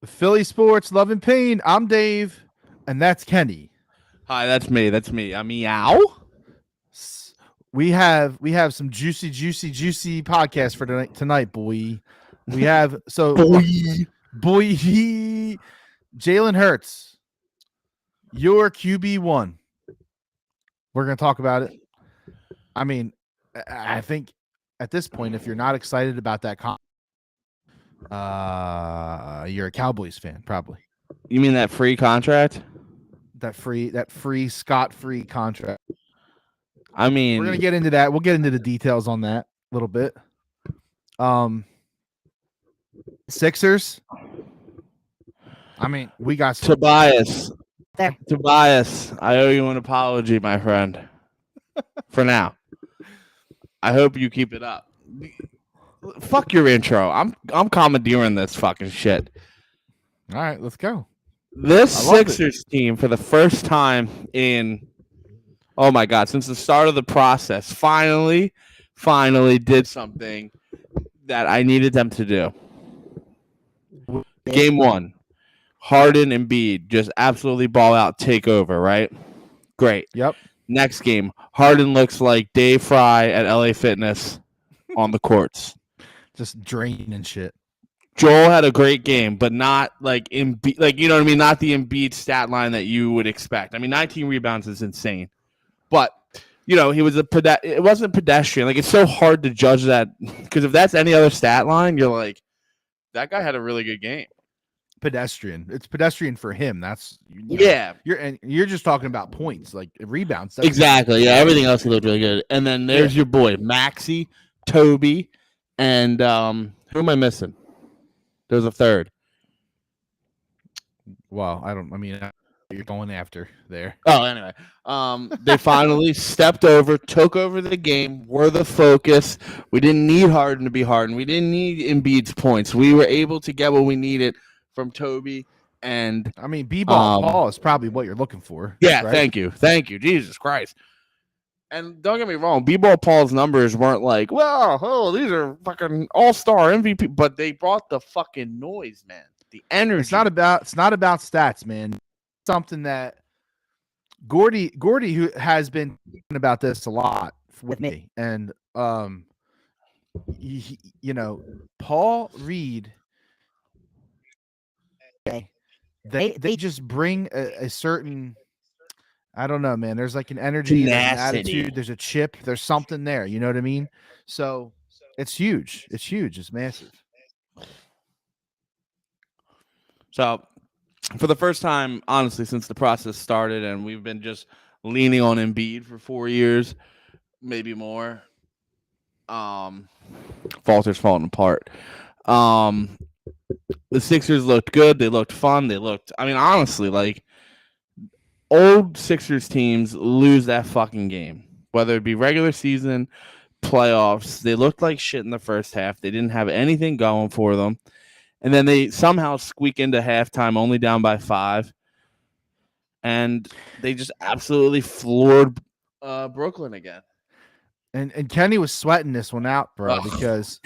Philly sports, love and pain. I'm Dave, and that's Kenny. Hi, that's me. That's me. I'm Meow. We have some juicy podcast for tonight, boy. We have Boy. boy Jalen Hurts, your QB1. We're gonna talk about it. I mean, I think at this point, if you're not excited about that, you're a Cowboys fan, probably. You mean that free contract? That free scot-free contract. I We're gonna mean, get into that. We'll get into the details on that a little bit. Sixers. I mean, we got Tobias. there. Tobias, I owe you an apology, my friend. For now. I hope you keep it up. Fuck your intro. I'm commandeering this fucking shit. All right, let's go. This I love it. Sixers team, for the first time in, oh my God, since the start of the process, finally did something that I needed them to do. Game 1, Harden and Embiid just absolutely ball out, take over, right? Great. Yep. Next game, Harden looks like Dave Fry at LA Fitness on the courts. Just draining shit. Joel had a great game, but not like Embiid, like, you know what I mean? Not the Embiid stat line that you would expect. I mean, 19 rebounds is insane, but you know, he was it wasn't pedestrian. Like, it's so hard to judge that because if that's any other stat line, you're like, that guy had a really good game. Pedestrian. It's pedestrian for him. That's yeah. You're just talking about points, like rebounds. Exactly. Yeah. Everything else he looked really good. And then there's your boy Maxey, Toby, and who am I missing? There's a third. Well, you're going after there. Oh, anyway. They finally stepped over, took over the game, were the focus. We didn't need Harden to be Harden. We didn't need Embiid's points. We were able to get what we needed from Toby. And I mean, B-ball Paul is probably what you're looking for. Yeah, right? Thank you. Jesus Christ. And don't get me wrong, B-ball Paul's numbers weren't like, well, these are fucking all-star MVP, but they brought the fucking noise, man. The energy. It's not about stats, man. Something that Gordy, who has been thinking about this a lot with me, and Paul Reed, they just bring a certain, I don't know, man. There's like an energy, there's an attitude, there's a chip, there's something there. You know what I mean? So it's huge. It's huge. It's massive. So, for the first time, honestly, since the process started, and we've been just leaning on Embiid for 4 years, maybe more. Falter's falling apart. The Sixers looked good. They looked fun. I mean, honestly, like, old Sixers teams lose that fucking game, whether it be regular season, playoffs. They looked like shit in the first half. They didn't have anything going for them. And then they somehow squeak into halftime only down by 5. And they just absolutely floored Brooklyn again. And Kenny was sweating this one out, bro, because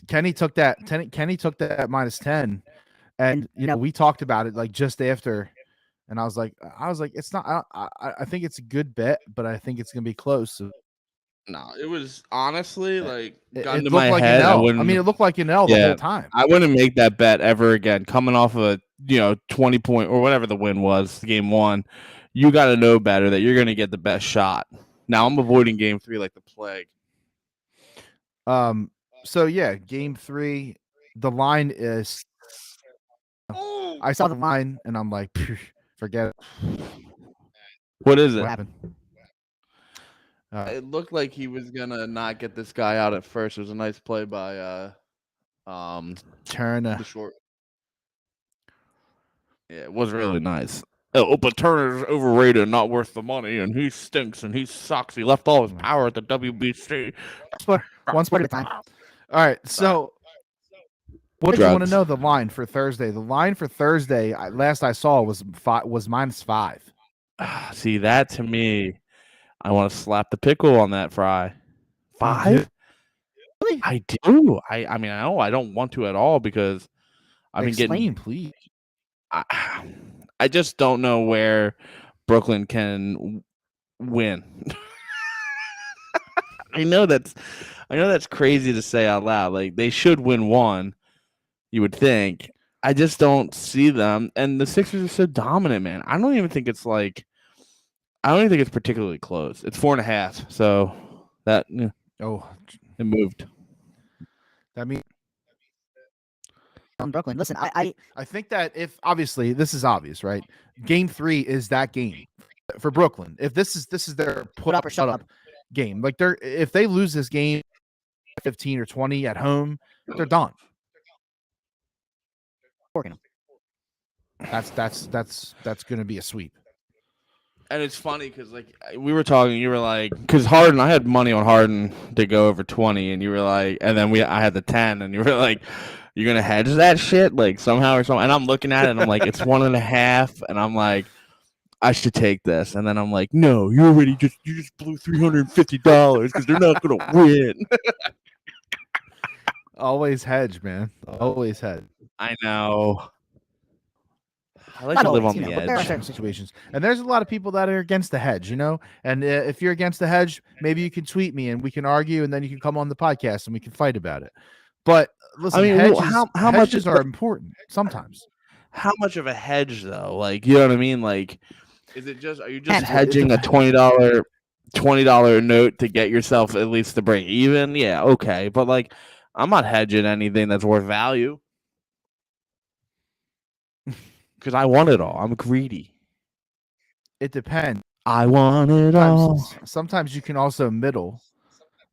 Kenny took that -10, and we talked about it like just after, and I was like, it's not. I think it's a good bet, but I think it's gonna be close. So, no, it was honestly like gun it to looked my like head. an L. I mean, it looked like an L the whole time. I wouldn't make that bet ever again. Coming off of a 20-point or whatever the win was, game 1, you got to know better that you're going to get the best shot. Now I'm avoiding game 3 like the plague. So yeah, game 3, the line is. I saw the line and I'm like, forget it. What is it? What happened? It looked like he was gonna not get this guy out at first. It was a nice play by Turner. The short. Yeah, it was really nice. Oh, but Turner's overrated, not worth the money, and he stinks and he sucks. He left all his power at the WBC. One sport at a time. All right, so what do you want to know? The line for Thursday. The line for Thursday, last I saw was -5. See, that to me, I want to slap the pickle on that, Fry. 5? Really? I do. I mean, I know I don't want to at all because I've been Explain, getting. please. I just don't know where Brooklyn can win. I know that's crazy to say out loud. Like they should win one, you would think. I just don't see them, and the Sixers are so dominant, man. I don't even think it's particularly close. It's 4.5, so that it moved. That means on Brooklyn. Listen, I think that if obviously this is obvious, right? Game 3 is that game for Brooklyn. If this is their put up or shut up game, like if they lose this game 15 or 20 at home, they're done. That's going to be a sweep. And it's funny because like we were talking, you were like, because Harden, I had money on Harden to go over 20, and you were like, and then I had the 10, and you were like, you're gonna hedge that shit like somehow or something. And I'm looking at it, and I'm like, it's 1.5, and I'm like, I should take this, and then I'm like, no, you just blew $350 because they're not gonna win. Always hedge, man. Always hedge. I know. I like to live on the edge. There are certain situations, and there's a lot of people that are against the hedge, And if you're against the hedge, maybe you can tweet me and we can argue, and then you can come on the podcast and we can fight about it. But listen, hedges are important sometimes. How much of a hedge, though? Like, you know what I mean? Like, are you just hedging a $20 note to get yourself at least to break even? Yeah, okay, but like, I'm not hedging anything that's worth value. Because I want it all. I'm greedy. It depends. I want it all. Sometimes you can also middle,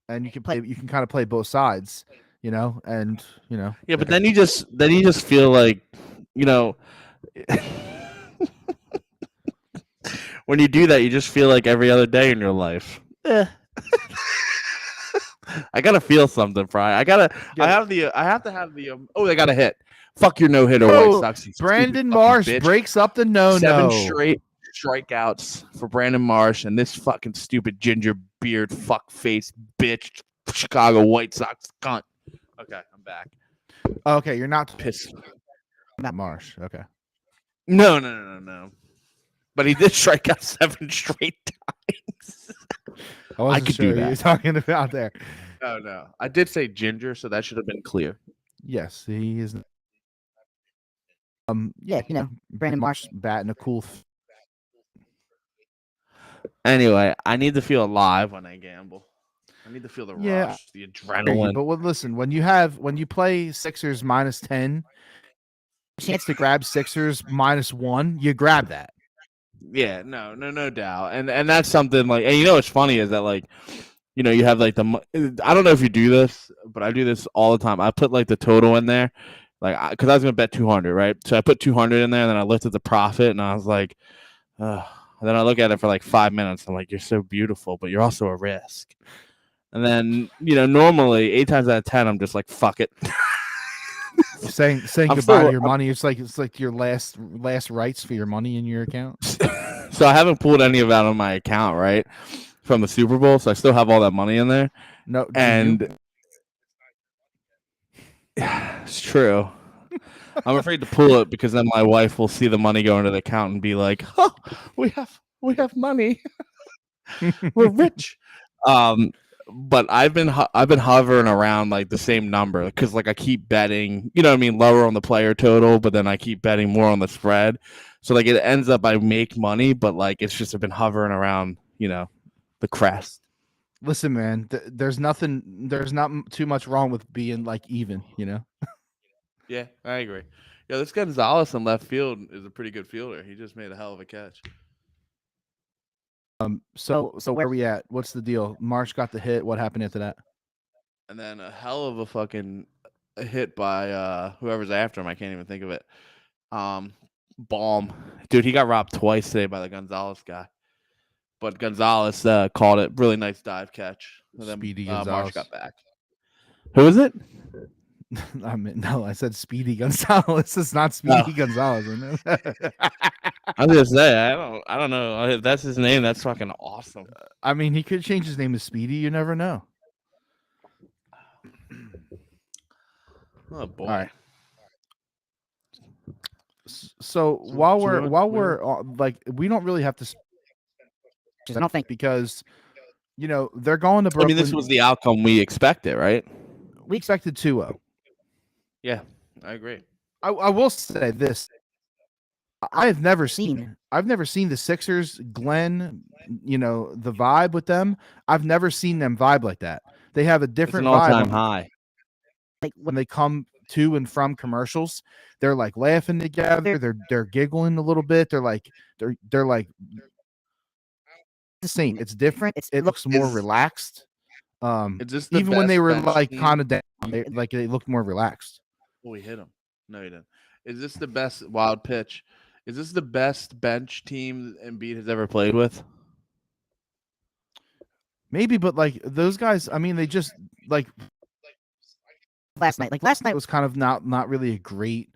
and you can kind of play both sides, and Yeah, but then you just feel like, when you do that, you just feel like every other day in your life. I gotta feel something, Fry. I have to have the. Oh, they got a hit. Fuck your no-hitter, White Sox. Brandon Marsh breaks up the no-no. 7 straight strikeouts for Brandon Marsh and this fucking stupid ginger beard fuck-faced bitch Chicago White Sox cunt. Okay, I'm back. Okay, you're not pissed. Not Marsh. Okay. No. But he did strike out 7 straight times. I could do that. You're talking about there. No. I did say ginger, so that should have been clear. Yes, he is. Yeah, Brandon Marsh batting a cool. Anyway, I need to feel alive when I gamble. I need to feel the rush, the adrenaline. But listen, when you play Sixers -10, chance to grab Sixers -1, you grab that. Yeah, no doubt, and that's something like, and what's funny is that like, you have like I don't know if you do this, but I do this all the time. I put like the total in there. Like, because I was gonna bet 200, right? So I put 200 in there, and then I looked at the profit, and I was like, and then I look at it for like 5 minutes. I'm like, you're so beautiful, but you're also a risk. And then, normally 8 times out of 10, I'm just like, fuck it. saying goodbye to your money. It's like your last rights for your money in your account. So I haven't pulled any of that on my account, right, from the Super Bowl. So I still have all that money in there. No, and. It's true. I'm afraid to pull it because then my wife will see the money go into the account and be like, "Oh, we have money. We're rich." But I've been hovering around like the same number because like I keep betting, lower on the player total, but then I keep betting more on the spread. So like it ends up I make money, but like it's just been hovering around, the crest. Listen, man, there's not too much wrong with being like even, Yeah, I agree. Yeah, this Gonzalez in left field is a pretty good fielder. He just made a hell of a catch. So where are we at? What's the deal? Marsh got the hit. What happened after that? And then a hell of a fucking hit by whoever's after him. I can't even think of it. Baum. Dude, he got robbed twice today by the Gonzalez guy. But Gonzalez called it. Really nice dive catch. And then Speedy Gonzalez. Marsh got back. Who is it? I said Speedy Gonzalez. It's not Speedy Gonzalez. I was gonna say I don't know if that's his name. That's fucking awesome. I mean, he could change his name to Speedy. You never know. Oh boy! All right. So while we're like, we don't really have to. I don't think because they're going to I Brooklyn. mean, this was the outcome we expected, right? We expected 2-0. Yeah, I agree. I will say this. I've never seen the Sixers, Glenn, the vibe with them. I've never seen them vibe like that. They have a different It's an all-time vibe. high. Like when they come to and from commercials, they're like laughing together. They're giggling a little bit. They're like the same. It's different. It looks more relaxed. Even when they were like kind of down, they looked more relaxed. Oh, we hit him. No, he didn't. Is this the best wild pitch? Is this the best bench team Embiid has ever played with? Maybe, but like those guys, I mean, they just like last night. Like last night was kind of not really a great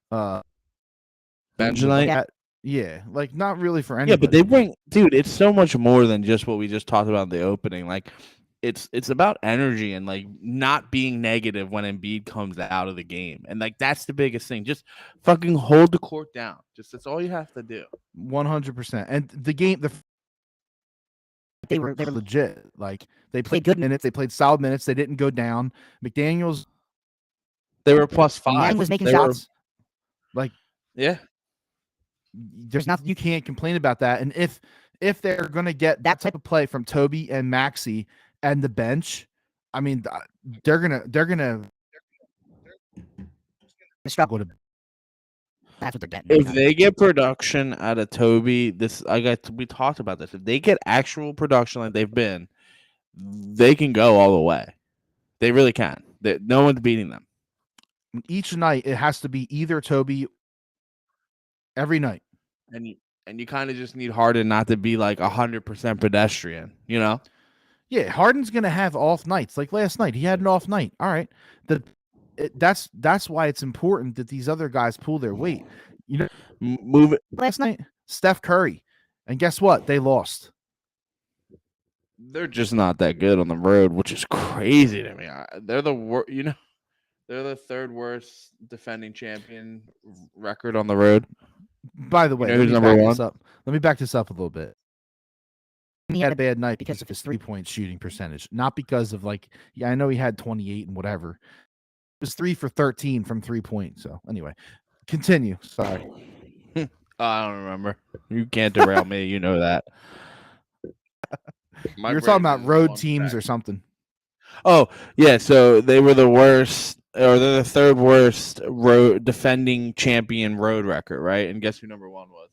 bench night. Yeah, like not really for anybody. Yeah, but they bring, dude. It's so much more than just what we just talked about in the opening. Like, it's about energy and like not being negative when Embiid comes out of the game, and like that's the biggest thing. Just fucking hold the court down. Just that's all you have to do. 100%. And the game, they were legit. Like they played good minutes. They played solid minutes. They didn't go down. McDaniels, they were +5. Man was making shots. Yeah. There's nothing you can't complain about that. And if they're going to get that type of play from Toby and Maxey and the bench, I mean, they're gonna struggle to. That's what they're getting. If they get production out of Toby, we talked about this. If they get actual production like they've been, they can go all the way. They really can. No one's beating them. Each night it has to be either Toby. Every night. And you kind of just need Harden not to be like 100% pedestrian, you know? Yeah, Harden's gonna have off nights. Like last night, he had an off night. All right, that's why it's important that these other guys pull their weight. Move it. Last night, Steph Curry, and guess what? They lost. They're just not that good on the road, which is crazy to me. They're the worst. They're the third worst defending champion record on the road. By the way, who's number one? Let me back this up a little bit. He had a bad night because of his 3-point shooting percentage, not because of I know he had 28 and whatever. It was 3 for 13 from 3-point. So anyway, continue. Sorry. I don't remember. You can't derail me. You know that. You're talking about road teams or something. Oh, yeah. So they were the worst, or they're the third worst road defending champion road record, right? And guess who number one was?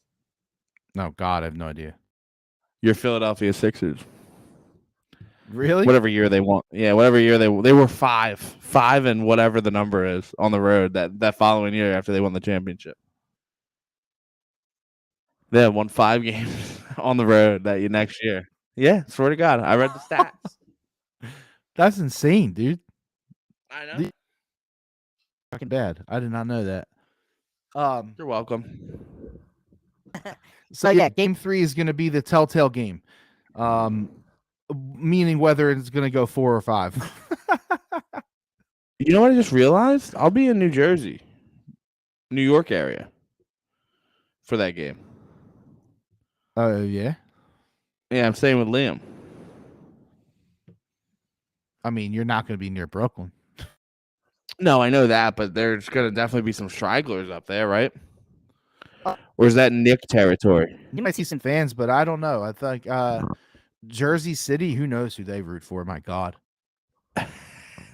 No, God, I have no idea. Your Philadelphia Sixers. Really? Whatever year they won. Yeah, whatever year they were 5 and whatever the number is on the road that following year after they won the championship. They won 5 games on the road next year. Yeah, swear to God, I read the stats. That's insane, dude. I know. Fucking bad. I did not know that. You're welcome. So yeah, game 3 is going to be the telltale game. Meaning whether it's going to go 4 or 5. You know what I just realized? I'll be in New Jersey, New York area for that game. Oh, yeah? Yeah, I'm staying with Liam. I mean, you're not going to be near Brooklyn. No, I know that, but there's going to definitely be some stragglers up there, right? Or is that Nick territory? You might see some fans, but I don't know. I think Jersey City, who knows who they root for? My God.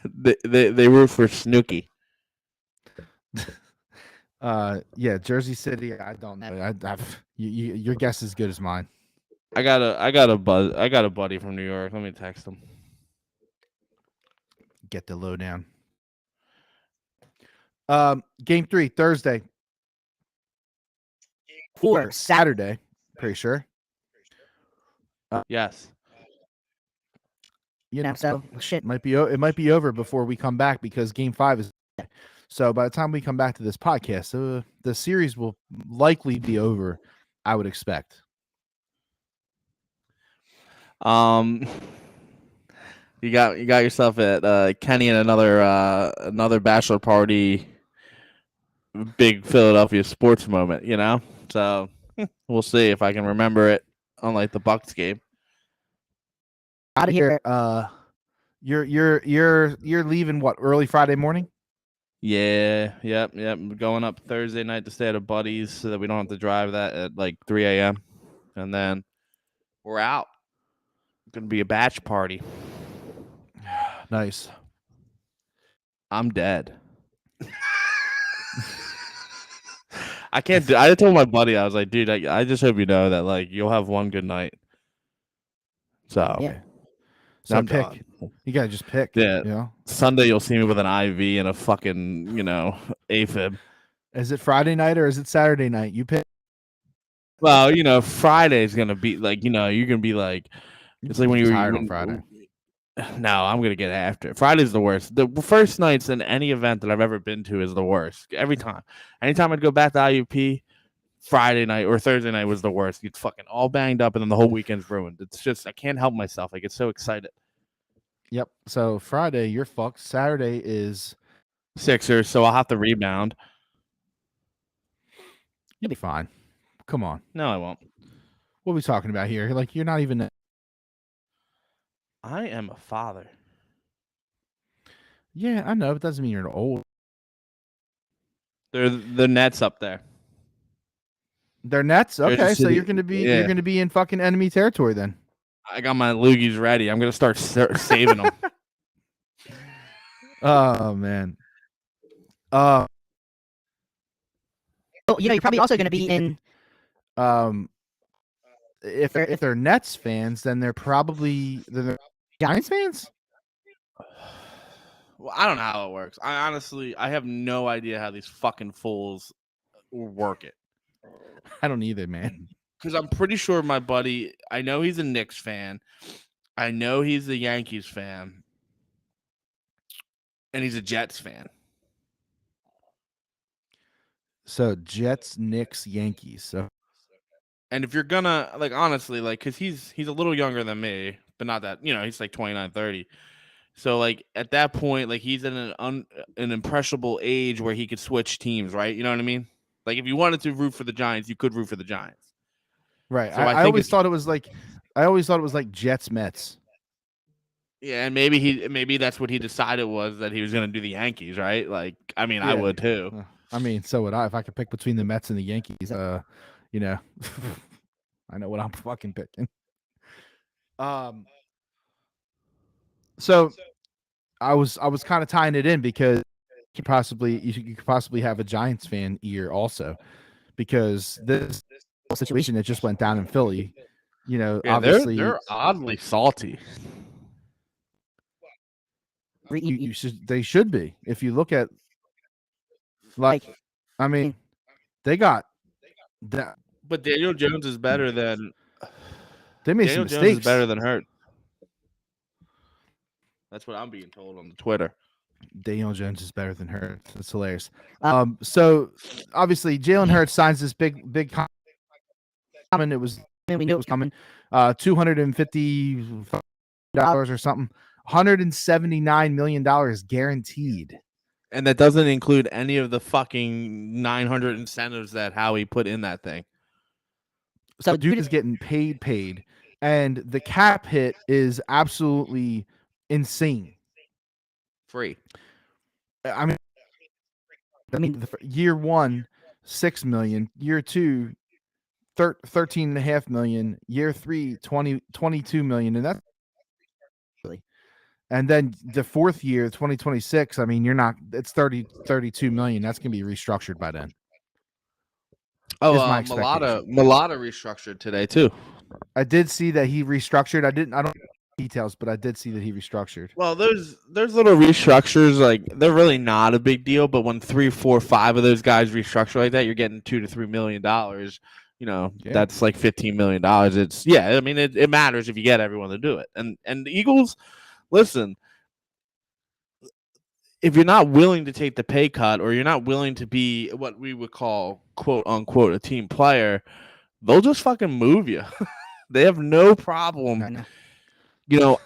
they root for Snooki. Yeah, Jersey City. I don't know. Your guess is as good as mine. I got a buddy from New York. Let me text him. Get the lowdown. Game 3 Thursday. 4 Saturday. Pretty sure. Yes. So shit It might be over before we come back because game 5 is. So by the time we come back to this podcast, the series will likely be over. I would expect. You got yourself at Kenny and another bachelor party big Philadelphia sports moment, you know. So we'll see if I can remember it on like the Bucks game. Out of here. You're leaving what, early Friday morning? Yeah, yep. Going up Thursday night to stay at a buddy's so that we don't have to drive that at like 3 a.m. And then we're out. It's gonna be a batch party. Nice. I'm dead. I can't do. I told my buddy, I was like, dude, I just hope you know that like you'll have one good night. So Yeah. So I'm pick. done. You gotta just pick. Yeah. You know? Sunday you'll see me with an IV and a fucking, AFib. Is it Friday night or is it Saturday night? You pick. Well, Friday's gonna be like, you're gonna be like, it's like when you're tired on Friday. No, I'm gonna get after it. Friday's the worst. The first nights in any event that I've ever been to is the worst. Every time. Anytime I'd go back to IUP, Friday night or Thursday night was the worst. You'd fucking all banged up and then the whole weekend's ruined. It's just I can't help myself. I get so excited. Yep. So Friday, you're fucked. Saturday is Sixers, so I'll have to rebound. You'll be fine. Come on. No, I won't. What are we talking about here? Like, you're not even. I am a father. Yeah, I know. It doesn't mean you're old. They're the Nets up there. They're Nets? Okay, so you're gonna be in fucking enemy territory then. I got my loogies ready. I'm gonna start saving them. Oh man. Oh, you're probably also gonna be in. If they're Nets fans, then they're probably Giants fans. Well, I don't know how it works. I have no idea how these fucking fools work it. I don't either, man. Because I'm pretty sure my buddy, I know he's a Knicks fan. I know he's a Yankees fan. And he's a Jets fan. So Jets, Knicks, Yankees. So, and if you're gonna honestly, because he's a little younger than me, but not that he's like 29, 30. So at that point, he's in an impressionable age where he could switch teams, right? You know what I mean? Like if you wanted to root for the Giants, you could root for the Giants. Right. So I always thought it was like Jets, Mets. Yeah, and maybe that's what he decided was that he was going to do the Yankees, right? I would too. So would I if I could pick between the Mets and the Yankees. I know what I'm fucking picking. So I was kind of tying it in because you could possibly have a Giants fan ear also, because this situation that just went down in Philly, obviously they're oddly salty. They should be. If you look at they got that. But Daniel Jones is better than they made Daniel some Jones mistakes. Is better than Hurts. That's what I'm being told on the Twitter. Daniel Jones is better than Hurts. That's hilarious. So obviously Jalen Hurts signs this big comment. We knew it was coming. $250 or something. $179 million guaranteed. And that doesn't include any of the fucking 900 incentives that Howie put in that thing. So dude is getting paid. And the cap hit is absolutely insane. Free. Year one, $6 million. Year two, $13.5 million. Year three, $22 million. And that's and then the fourth year, 2026. It's 32 million. That's gonna be restructured by then. Oh, Mulata restructured today too. I did see that he restructured. I don't know details, but I did see that he restructured. Well, there's little restructures, they're really not a big deal, but when 3, 4, 5 of those guys restructure like that, you're getting $2 to $3 million. That's like $15 million. It matters if you get everyone to do it. And the Eagles, listen, if you're not willing to take the pay cut or you're not willing to be what we would call quote unquote a team player, they'll just fucking move you. They have no problem.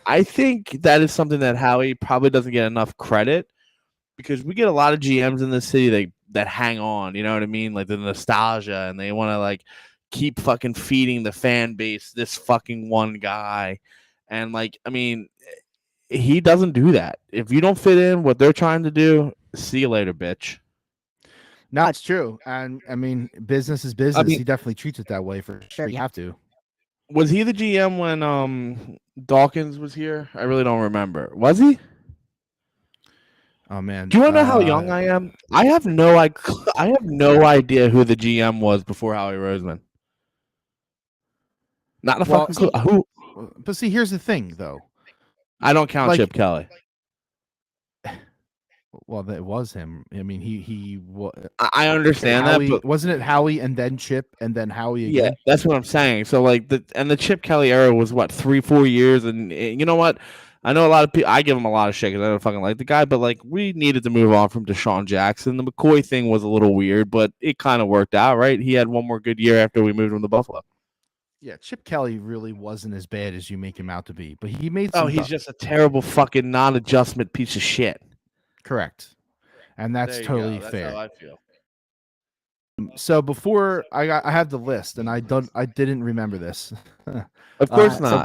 I think that is something that Howie probably doesn't get enough credit because we get a lot of GMs in the city that hang on, you know what I mean? Like the nostalgia, and they want to like keep fucking feeding the fan base this fucking one guy. And like, I mean, he doesn't do that. If you don't fit in what they're trying to do, see you later, bitch. No, it's true. And I mean, business is business. He definitely treats it that way for sure. You have to. Was he the GM when Dawkins was here? I really don't remember. Was he? Oh man. Do you want to know how young I am? I have no idea who the GM was before Howie Roseman. Not a fucking clue. Who? But see, here's the thing, though. I don't count Chip Kelly. Well, that was him. I mean, he. I understand Howie, that, but wasn't it Howie and then Chip and then Howie again? Yeah, that's what I'm saying. So like the Chip Kelly era was what 3-4 years, and you know what? I know a lot of people. I give him a lot of shit because I don't fucking like the guy, but like we needed to move on from Deshaun Jackson. The McCoy thing was a little weird, but it kind of worked out, right? He had one more good year after we moved him to Buffalo. Yeah, Chip Kelly really wasn't as bad as you make him out to be, but he made. He's just a terrible fucking non-adjustment piece of shit. Correct, and that's totally that's fair. How I feel. So before I have the list, and I didn't remember this. Of course not. So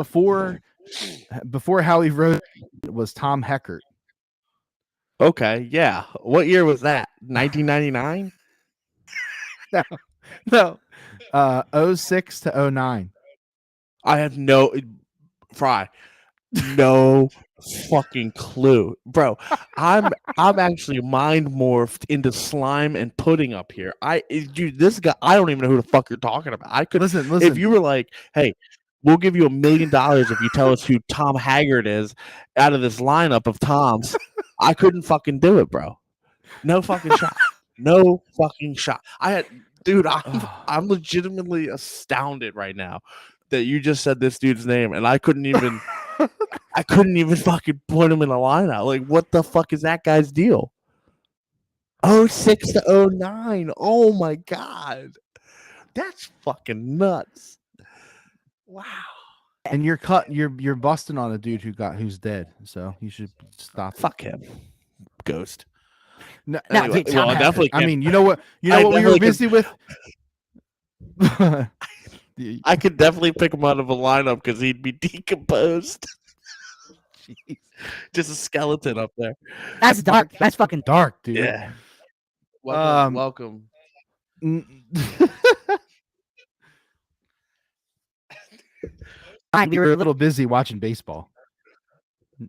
before Howie Roseman was Tom Heckert. Okay, yeah. What year was that? 1999? No. 06 to 09. I have no fucking clue, bro. I'm actually mind morphed into slime and pudding up here. This guy, I don't even know who the fuck you're talking about. I could listen. If you were like, hey, we'll give you $1 million if you tell us who Tom Haggard is out of this lineup of Toms, I couldn't fucking do it, bro. No fucking shot. No fucking shot. I'm legitimately astounded right now that you just said this dude's name, and I couldn't even fucking put him in a lineup. Like, what the fuck is that guy's deal? 06 to 09. Oh my god, that's fucking nuts. Wow. And you're busting on a dude who's dead, so you should stop. Fuck him, ghost. No, anyway, well, definitely. I mean, you know what we were busy with. I could definitely pick him out of a lineup because he'd be decomposed. Jeez. Just a skeleton up there. That's dark. That's fucking dark, dude. Yeah. Welcome. We were a little busy watching baseball.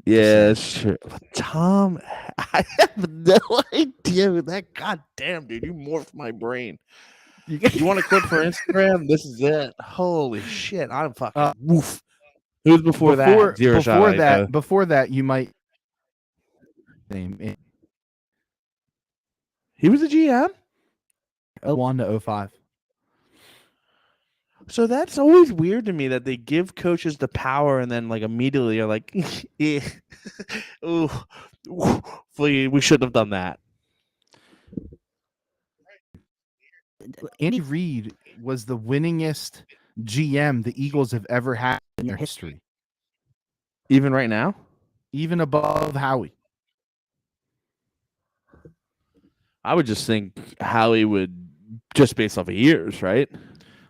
Yeah, sure. Tom, I have no idea who that goddamn dude. You morphed my brain. You want to quit for Instagram? This is it. Holy shit! I'm fucking woof. Who's before that? Before that, you might. He was a GM. 01 to 05. So that's always weird to me that they give coaches the power and then like immediately are like, ooh, we shouldn't have done that. Andy Reid was the winningest GM the Eagles have ever had in their history. Even right now? Even above Howie. I would just think Howie would, just based off of years, right?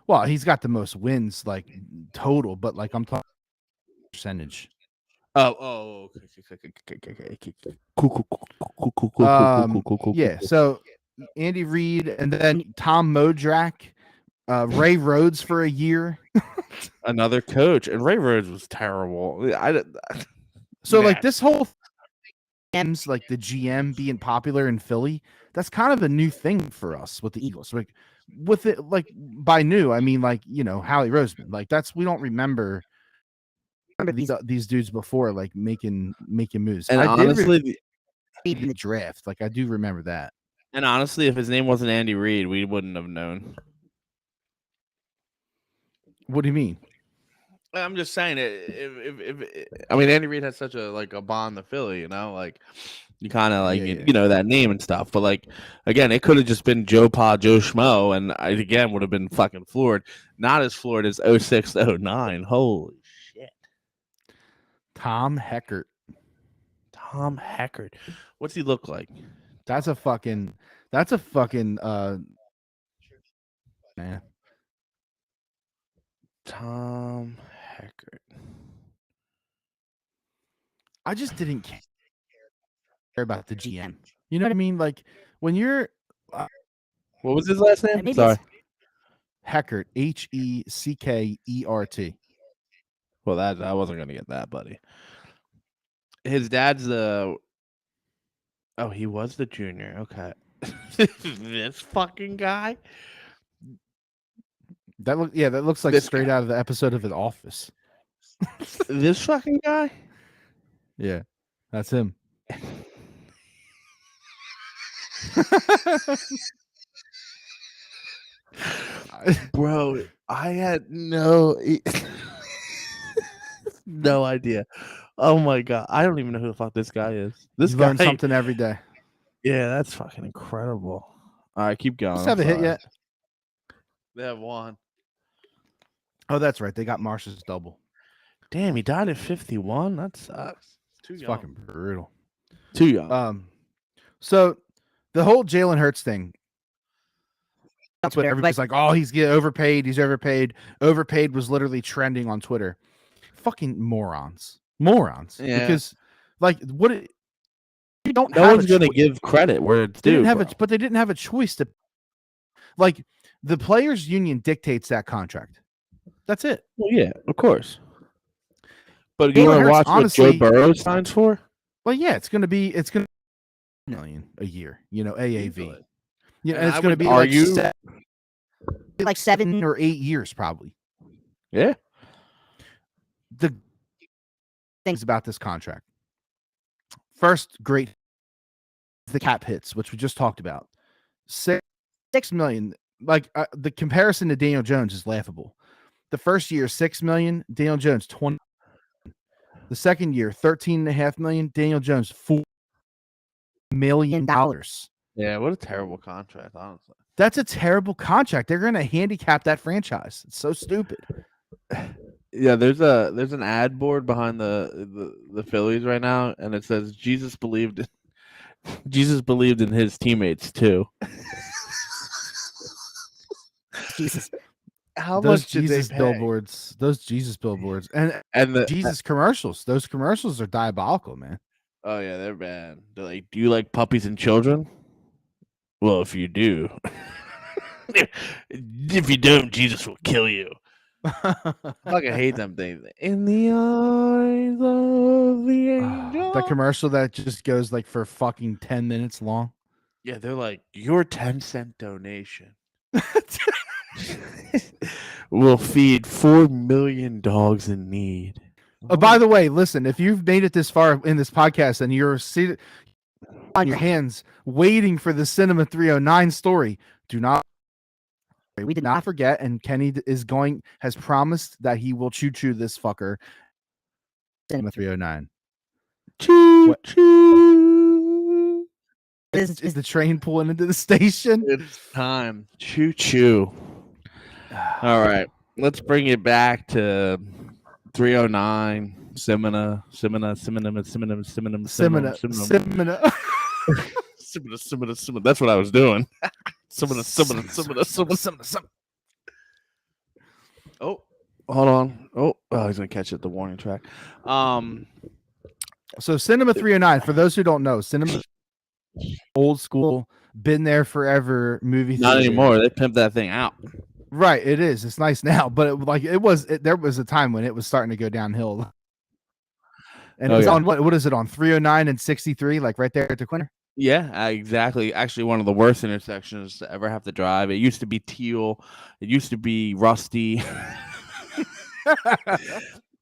Well, he's got the most wins, like total, but like I'm talking percentage. Oh, cool. Yeah. So Andy Reid, and then Tom Modrak, Ray Rhodes for a year. Another coach, and Ray Rhodes was terrible. So like this whole thing's like the GM being popular in Philly. That's kind of a new thing for us with the Eagles. Like with it, like by new, I mean like Howie Roseman. Like we don't remember these dudes before like making moves. And honestly, in the draft, like I do remember that. And honestly, if his name wasn't Andy Reid, we wouldn't have known. What do you mean? I'm just saying I mean, Andy Reid has such a bond to Philly, like you kind of like you know that name and stuff. But like again, it could have just been Joe Schmo, and I again would have been fucking floored. Not as floored as 06 to 09. Holy shit! Tom Heckert. What's he look like? That's a fucking man. Tom Hackert. I just didn't care about the GM. You know what I mean? Like when you're What was his last name? Sorry. Heckert, Heckert. Well, I wasn't gonna get that, buddy. His dad's the. Oh, he was the junior. Okay. This fucking guy. That looks like straight out of the episode of The Office. This fucking guy. Yeah, that's him. Bro, I had no idea. Oh my god, I don't even know who the fuck this guy is. This You guy learn something every day. Yeah, that's fucking incredible. All right, keep going. Just have a hit yet? They have one. Oh, that's right. They got Marsh's double. Damn, he died at 51. That sucks. It's fucking brutal. Too young. So the whole Jalen Hurts thing. That's what everybody's like. Oh, he's getting overpaid. He's overpaid. Overpaid was literally trending on Twitter. Fucking morons. Yeah. Because, like, what? You don't. No one's gonna give credit where it's due. But they didn't have a choice to. Like, the players' union dictates that contract. That's it. Well, yeah, of course. But you want to watch honestly, what Joe Burrow signs for? Well, yeah, it's gonna be $1 million a year. You know, AAV. Yeah, and it's going to be like 7 or 8 years, probably. Yeah. The things about this contract. First, great. The cap hits, which we just talked about. $6 million. Like the comparison to Daniel Jones is laughable. The first year, $6 million. Daniel Jones, 20. The second year, $13.5 million. Daniel Jones, $4 million. Yeah, what a terrible contract, honestly. That's a terrible contract. They're going to handicap that franchise. It's so stupid. Yeah, there's an ad board behind the Phillies right now, and it says Jesus believed in his teammates too. Jesus. How those much did Jesus they pay? billboards, those Jesus billboards, and the Jesus commercials. Those commercials are diabolical, man. Oh yeah, they're bad. They're like, do you like puppies and children? Well, if you do, if you don't, Jesus will kill you. I fucking hate them things. In the eyes of the angel. The commercial that just goes like for fucking 10 minutes long. Yeah, they're like, your 10-cent donation will feed 4 million dogs in need. By the way, listen, if you've made it this far in this podcast and you're seated on your hands waiting for the Cinema 309 story, we did not forget, and Kenny has promised that he will choo this fucker. Cinema 309. Choo. Is the train pulling into the station? It's time. Choo. All right, let's bring it back to 309. Simina. That's what I was doing. Simina. Oh, hold on. Oh, he's gonna catch it. The warning track. So Cinema 309. For those who don't know, Cinema, old school, been there forever movie. Not anymore. They pimped that thing out. Right, it is. It's nice now, but there was a time when it was starting to go downhill. And it's on what is it on 309 and 63, like right there at the corner? Yeah, exactly. Actually, one of the worst intersections to ever have to drive. It used to be teal. It used to be rusty.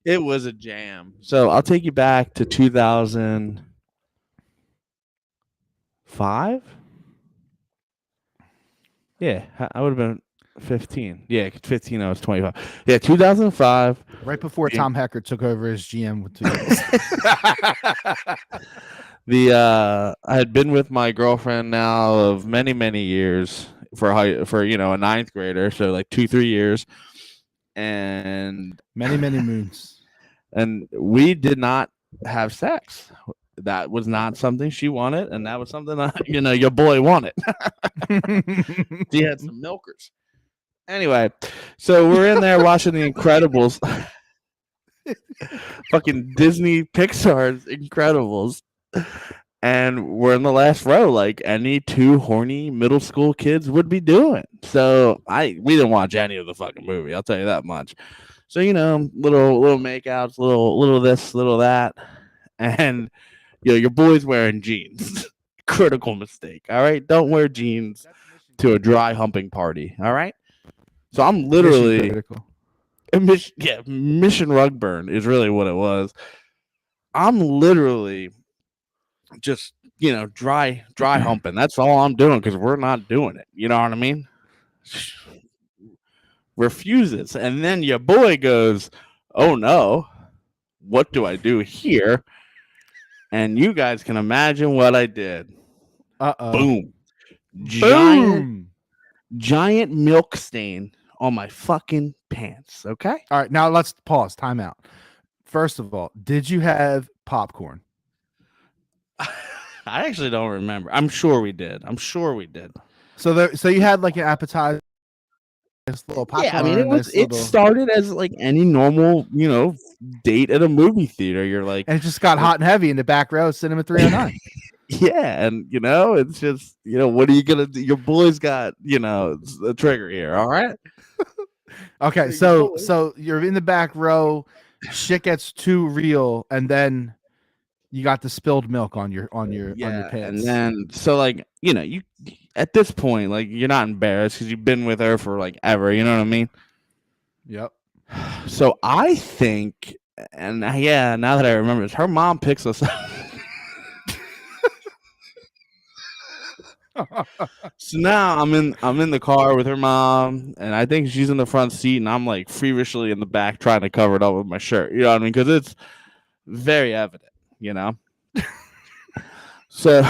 It was a jam. So I'll take you back to 2005. Yeah, I would have been 15. Yeah, 15. I was 25. Yeah, 2005. Right before Tom Hackert took over as GM with 2 I had been with my girlfriend now of many years for a ninth grader, so like 2-3 years, and many moons. And we did not have sex that was not something she wanted, and that was something your boy wanted. He had some milkers. Anyway, so we're in there watching The Incredibles. Fucking Disney Pixar's Incredibles. And we're in the last row, like any two horny middle school kids would be doing. So we didn't watch any of the fucking movie, I'll tell you that much. So, little makeouts, little this, little that. And your boy's wearing jeans. Critical mistake. All right. Don't wear jeans to a dry humping party. All right. So I'm literally mission rug burn is really what it was. I'm literally just dry humping. That's all I'm doing because we're not doing it. You know what I mean? Refuses, and then your boy goes, "Oh no, what do I do here?" And you guys can imagine what I did. Boom. Giant milk stain on my fucking pants. Okay. All right, now let's pause. Time out. First of all, did you have popcorn? I actually don't remember. I'm sure we did. So you had like an appetizer, this little popcorn. Yeah, I mean, it started as like any normal, date at a movie theater. You're like, and it just got hot and heavy in the back row, Cinema 309. Yeah, and it's just what are you gonna do? Your boy's got a trigger here. All right. Okay, so you're in the back row, shit gets too real, and then you got the spilled milk on your pants. And then you at this point, like, you're not embarrassed because you've been with her for like ever. You know what I mean? Yep. So I think, and now that I remember, it's her mom picks us up. So now I'm in the car with her mom, and I think she's in the front seat, and I'm like feverishly in the back trying to cover it up with my shirt. You know what I mean? Because it's very evident. So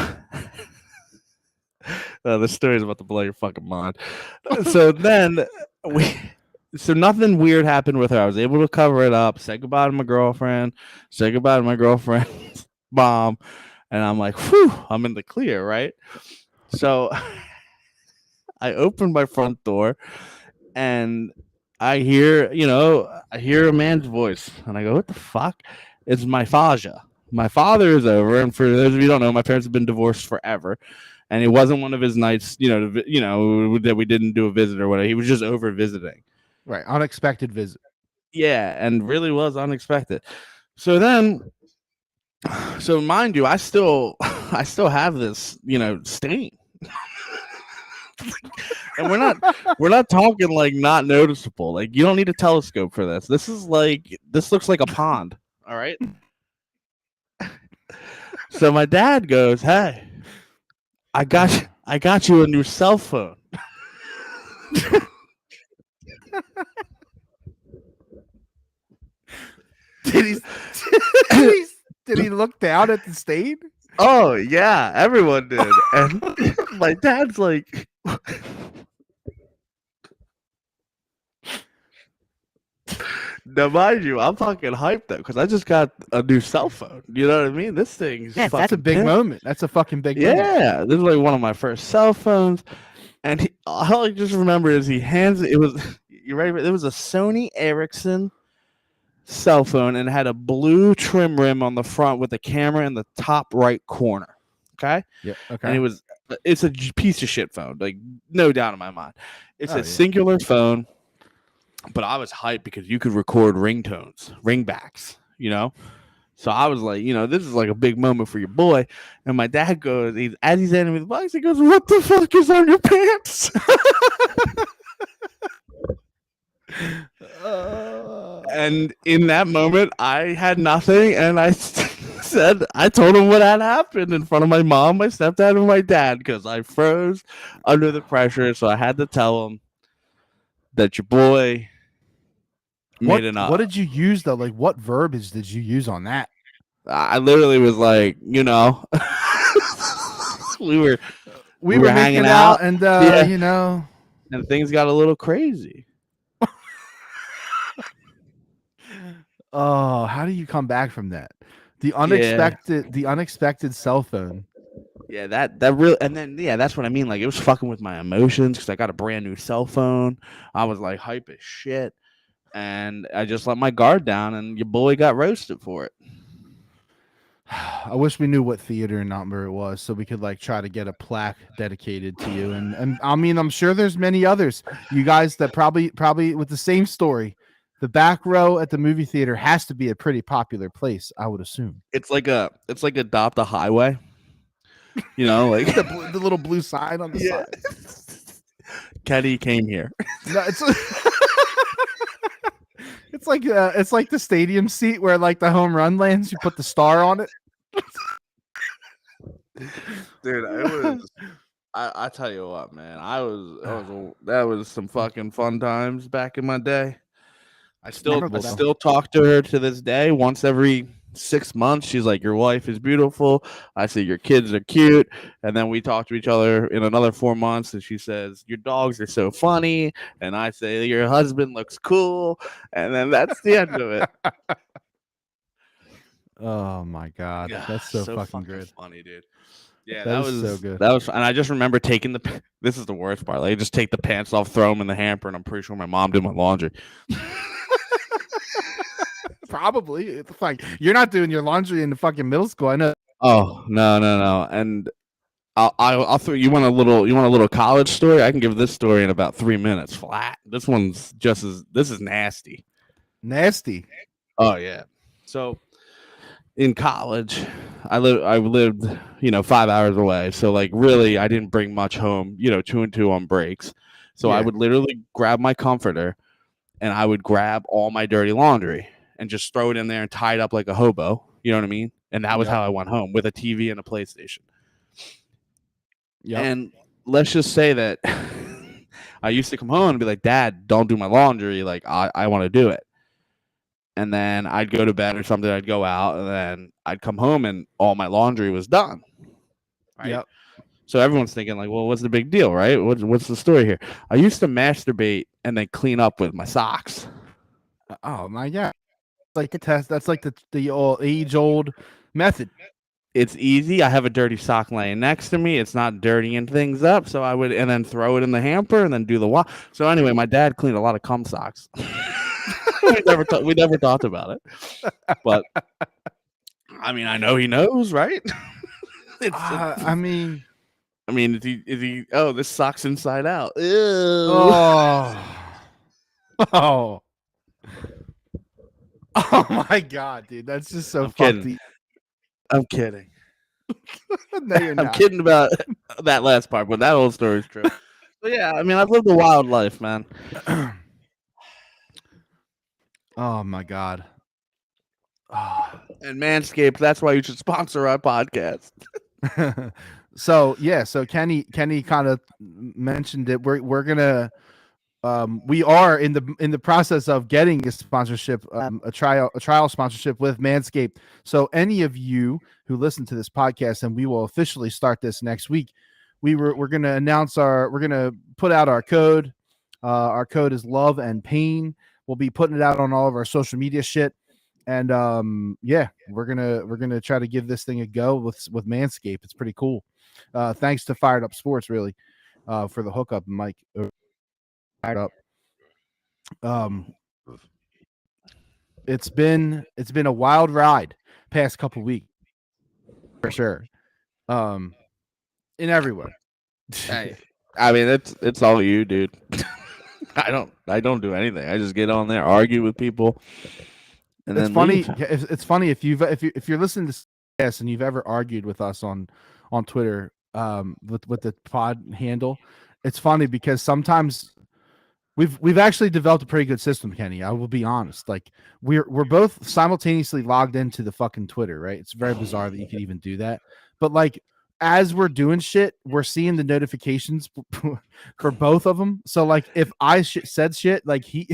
the story is about to blow your fucking mind. So then nothing weird happened with her. I was able to cover it up, say goodbye to my girlfriend's mom, and I'm like, whew, I'm in the clear, right? So I open my front door and I hear a man's voice, and I go, what the fuck? It's my Faja. My father is over, and for those of you who don't know, my parents have been divorced forever, and it wasn't one of his nights, that we didn't do a visit or whatever. He was just over visiting. Right, unexpected visit. Yeah, and really was unexpected. So mind you, I still have this, stain. And we're not talking like not noticeable. Like, you don't need a telescope for this. This looks like a pond. All right. So my dad goes, "Hey, I got you a new cell phone." Did he look down at the stain? Oh yeah, everyone did. And my dad's like, now mind you, I'm fucking hyped though, because I just got a new cell phone. You know what I mean? This thing's that's a big moment. That's a fucking big moment. Yeah, this is like one of my first cell phones. And all I just remember is he hands it. You ready? It was a Sony Ericsson cell phone, and it had a blue trim rim on the front with a camera in the top right corner. Okay. Yeah. Okay. And it's a piece of shit phone, like, no doubt in my mind. It's a singular phone, but I was hyped because you could record ringbacks. So I was like, this is like a big moment for your boy. And my dad goes, as he's handing me the box, he goes, "What the fuck is on your pants?" And in that moment, I had nothing, and I told him what had happened in front of my mom, my stepdad, and my dad, because I froze under the pressure. So I had to tell him that your boy made an up. What did you use though? Like, what verbiage did you use on that? I literally was like, we were hanging out, and and things got a little crazy. Oh, how do you come back from that? The unexpected cell phone. Yeah, that really, and then that's what I mean. Like it was fucking with my emotions because I got a brand new cell phone. I was like hype as shit, and I just let my guard down, and your boy got roasted for it. I wish we knew what theater number it was so we could like try to get a plaque dedicated to you. And I mean, I'm sure there's many others. You guys that probably with the same story. The back row at the movie theater has to be a pretty popular place, I would assume. It's like Adopt a Highway. You know, like the little blue sign on the side. Kenny came here. No, it's like the stadium seat where like the home run lands. You put the star on it. Dude, I tell you what, man, that was some fucking fun times back in my day. I still talk to her to this day. Once every 6 months, she's like, "Your wife is beautiful." I say, "Your kids are cute," and then we talk to each other in another 4 months, and she says, "Your dogs are so funny," and I say, "Your husband looks cool," and then that's the end of it. Oh my god, that's so fucking good, funny, dude. Yeah, that was so good. That was, and I just remember taking this is the worst part. Like, I just take the pants off, throw them in the hamper, and I'm pretty sure my mom did my laundry. Probably. It's like you're not doing your laundry in the fucking middle school. I know. Oh no. And I'll throw you want a little college story? I can give this story in about 3 minutes flat. This is nasty. Nasty. Oh yeah. So in college, I lived 5 hours away. So like really I didn't bring much home, 2 and 2 on breaks. So I would literally grab my comforter and I would grab all my dirty laundry and just throw it in there and tie it up like a hobo. You know what I mean? And that was how I went home, with a TV and a PlayStation. Yeah. And let's just say that I used to come home and be like, "Dad, don't do my laundry. Like, I want to do it." And then I'd go to bed or something. I'd go out, and then I'd come home and all my laundry was done. Right? Yep. So everyone's thinking like, "Well, what's the big deal, right? What's the story here?" I used to masturbate and then clean up with my socks. Oh my god! Like the test. That's like the old age-old method. It's easy. I have a dirty sock laying next to me. It's not dirtying things up. So I would, and then throw it in the hamper and then do the wash. So anyway, my dad cleaned a lot of cum socks. we never talked about it. But I mean, I know he knows, right? I mean, is he? Oh, this sock's inside out. Ew. Oh. Oh my god, dude, that's just so funny. I'm kidding. No, you're not. I'm kidding about that last part, but that whole story is true. But yeah, I mean, I've lived a wild life, man. Oh my god. And Manscaped, that's why you should sponsor our podcast. So Kenny kind of mentioned it. We're gonna we are in the process of getting a sponsorship, a trial sponsorship with Manscaped. So any of you who listen to this podcast, and we will officially start this next week, we're going to announce we're going to put out our code. Our code is Love and Pain. We'll be putting it out on all of our social media shit. And we're gonna try to give this thing a go with Manscaped. It's pretty cool. Thanks to Fired Up Sports, really, for the hookup, Mike. Up. It's been a wild ride past couple weeks for sure. In every way. Hey, I mean it's all you, dude. I don't do anything. I just get on there, argue with people, and it's then funny. leave. It's funny if you're listening to this and you've ever argued with us on Twitter, with the pod handle. It's funny because sometimes we've actually developed a pretty good system, Kenny. I will be honest. Like we're both simultaneously logged into the fucking Twitter, right? It's very bizarre that you can even do that. But like as we're doing shit, we're seeing the notifications for both of them. So like if I said shit, like he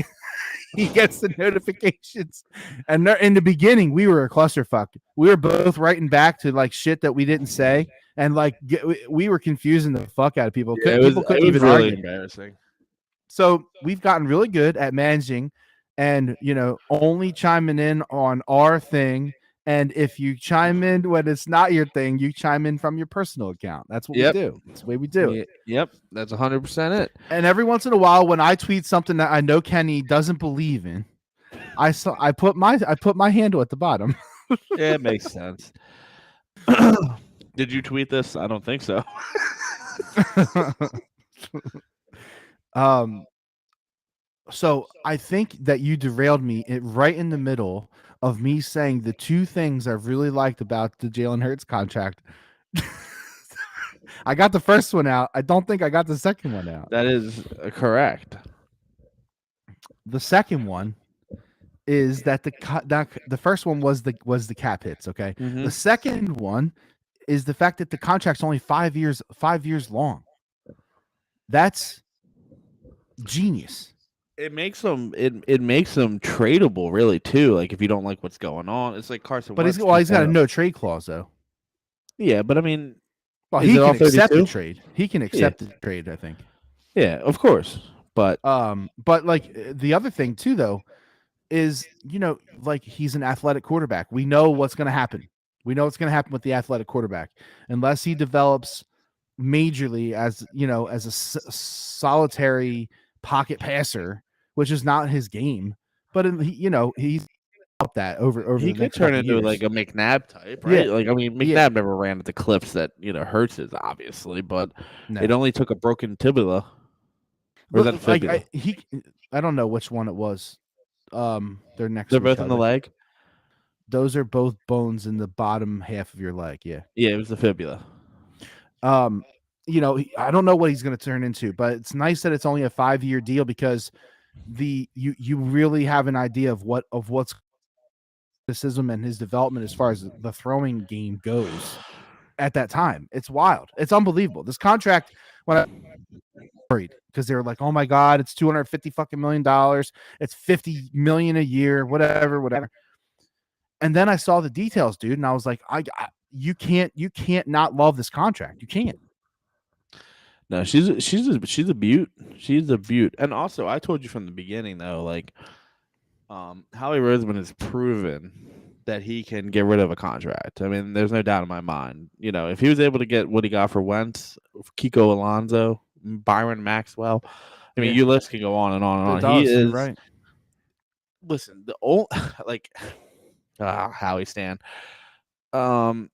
gets the notifications. And in the beginning, we were a clusterfuck. We were both writing back to like shit that we didn't say, and like we were confusing the fuck out of people. Yeah, people couldn't even really argue. Embarrassing. So we've gotten really good at managing and, only chiming in on our thing And if you chime in when it's not your thing, you chime in from your personal account. That's what we do. That's the way we do it. Yep, that's 100% it. And every once in a while, when I tweet something that I know Kenny doesn't believe in, I put my handle at the bottom. Yeah, it makes sense. Did you tweet this? I don't think so. So I think that you derailed me right in the middle of me saying the two things I really liked about the Jalen Hurts contract. I got the first one out. I don't think I got the second one out. That is correct. The second one is that the first one was the cap hits. Okay, Mhm. The second one is the fact that the contract's only 5 years long. That's genius. It makes them tradable, really, too. Like if you don't like what's going on, it's like Carson. But Wentz he's got a no trade clause though. Yeah, but I mean, well, is he it all can accept the 32? trade. He can accept the trade, I think. Yeah, of course. But like the other thing too, though, is like he's an athletic quarterback. We know what's going to happen. We know what's going to happen with the athletic quarterback unless he develops majorly as as a solitary pocket passer, which is not his game. But he's up that over he the could next turn couple into years. like a McNabb type, right? Yeah. Like I mean, McNabb never ran at the clips that Hurts is, obviously, but it only took a broken tibia. Or is that fibula? I don't know which one it was. They're next. They're to both each in other. the leg. Those are both bones in the bottom half of your leg. Yeah. Yeah, it was the fibula. I don't know what he's going to turn into, but it's nice that it's only a 5-year deal because you really have an idea of what's criticism and his development as far as the throwing game goes at that time. It's wild. It's unbelievable. This contract, when I worried because they were like, oh my God, it's $250 million. It's $50 million a year, whatever. And then I saw the details, dude, and I was like, you can't not love this contract. You can't. No, she's a beaut. She's a beaut. And also, I told you from the beginning though, like, Howie Roseman has proven that he can get rid of a contract. I mean, there's no doubt in my mind. If he was able to get what he got for Wentz, Kiko Alonso, Byron Maxwell, I mean, your list can go on and on and on. He is right. Listen, the old like Howie Stan. The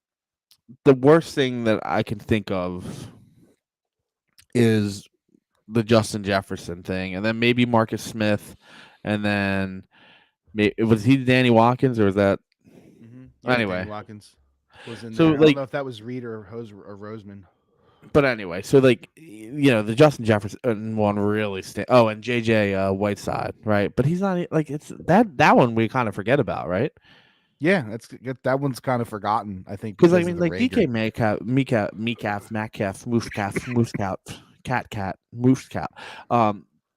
worst thing that I can think of is the Justin Jefferson thing, and then maybe Marcus Smith, and then was he Danny Watkins or was that? Yeah, anyway, Danny Watkins was in so there. I don't know if that was Reed or Roseman. But anyway, so like the Justin Jefferson one really and JJ Whiteside, right? But he's not like it's that one we kind of forget about, right? Yeah, that one's kind of forgotten, I think, because I mean, like DK Metcalf, Moosecat, Cat,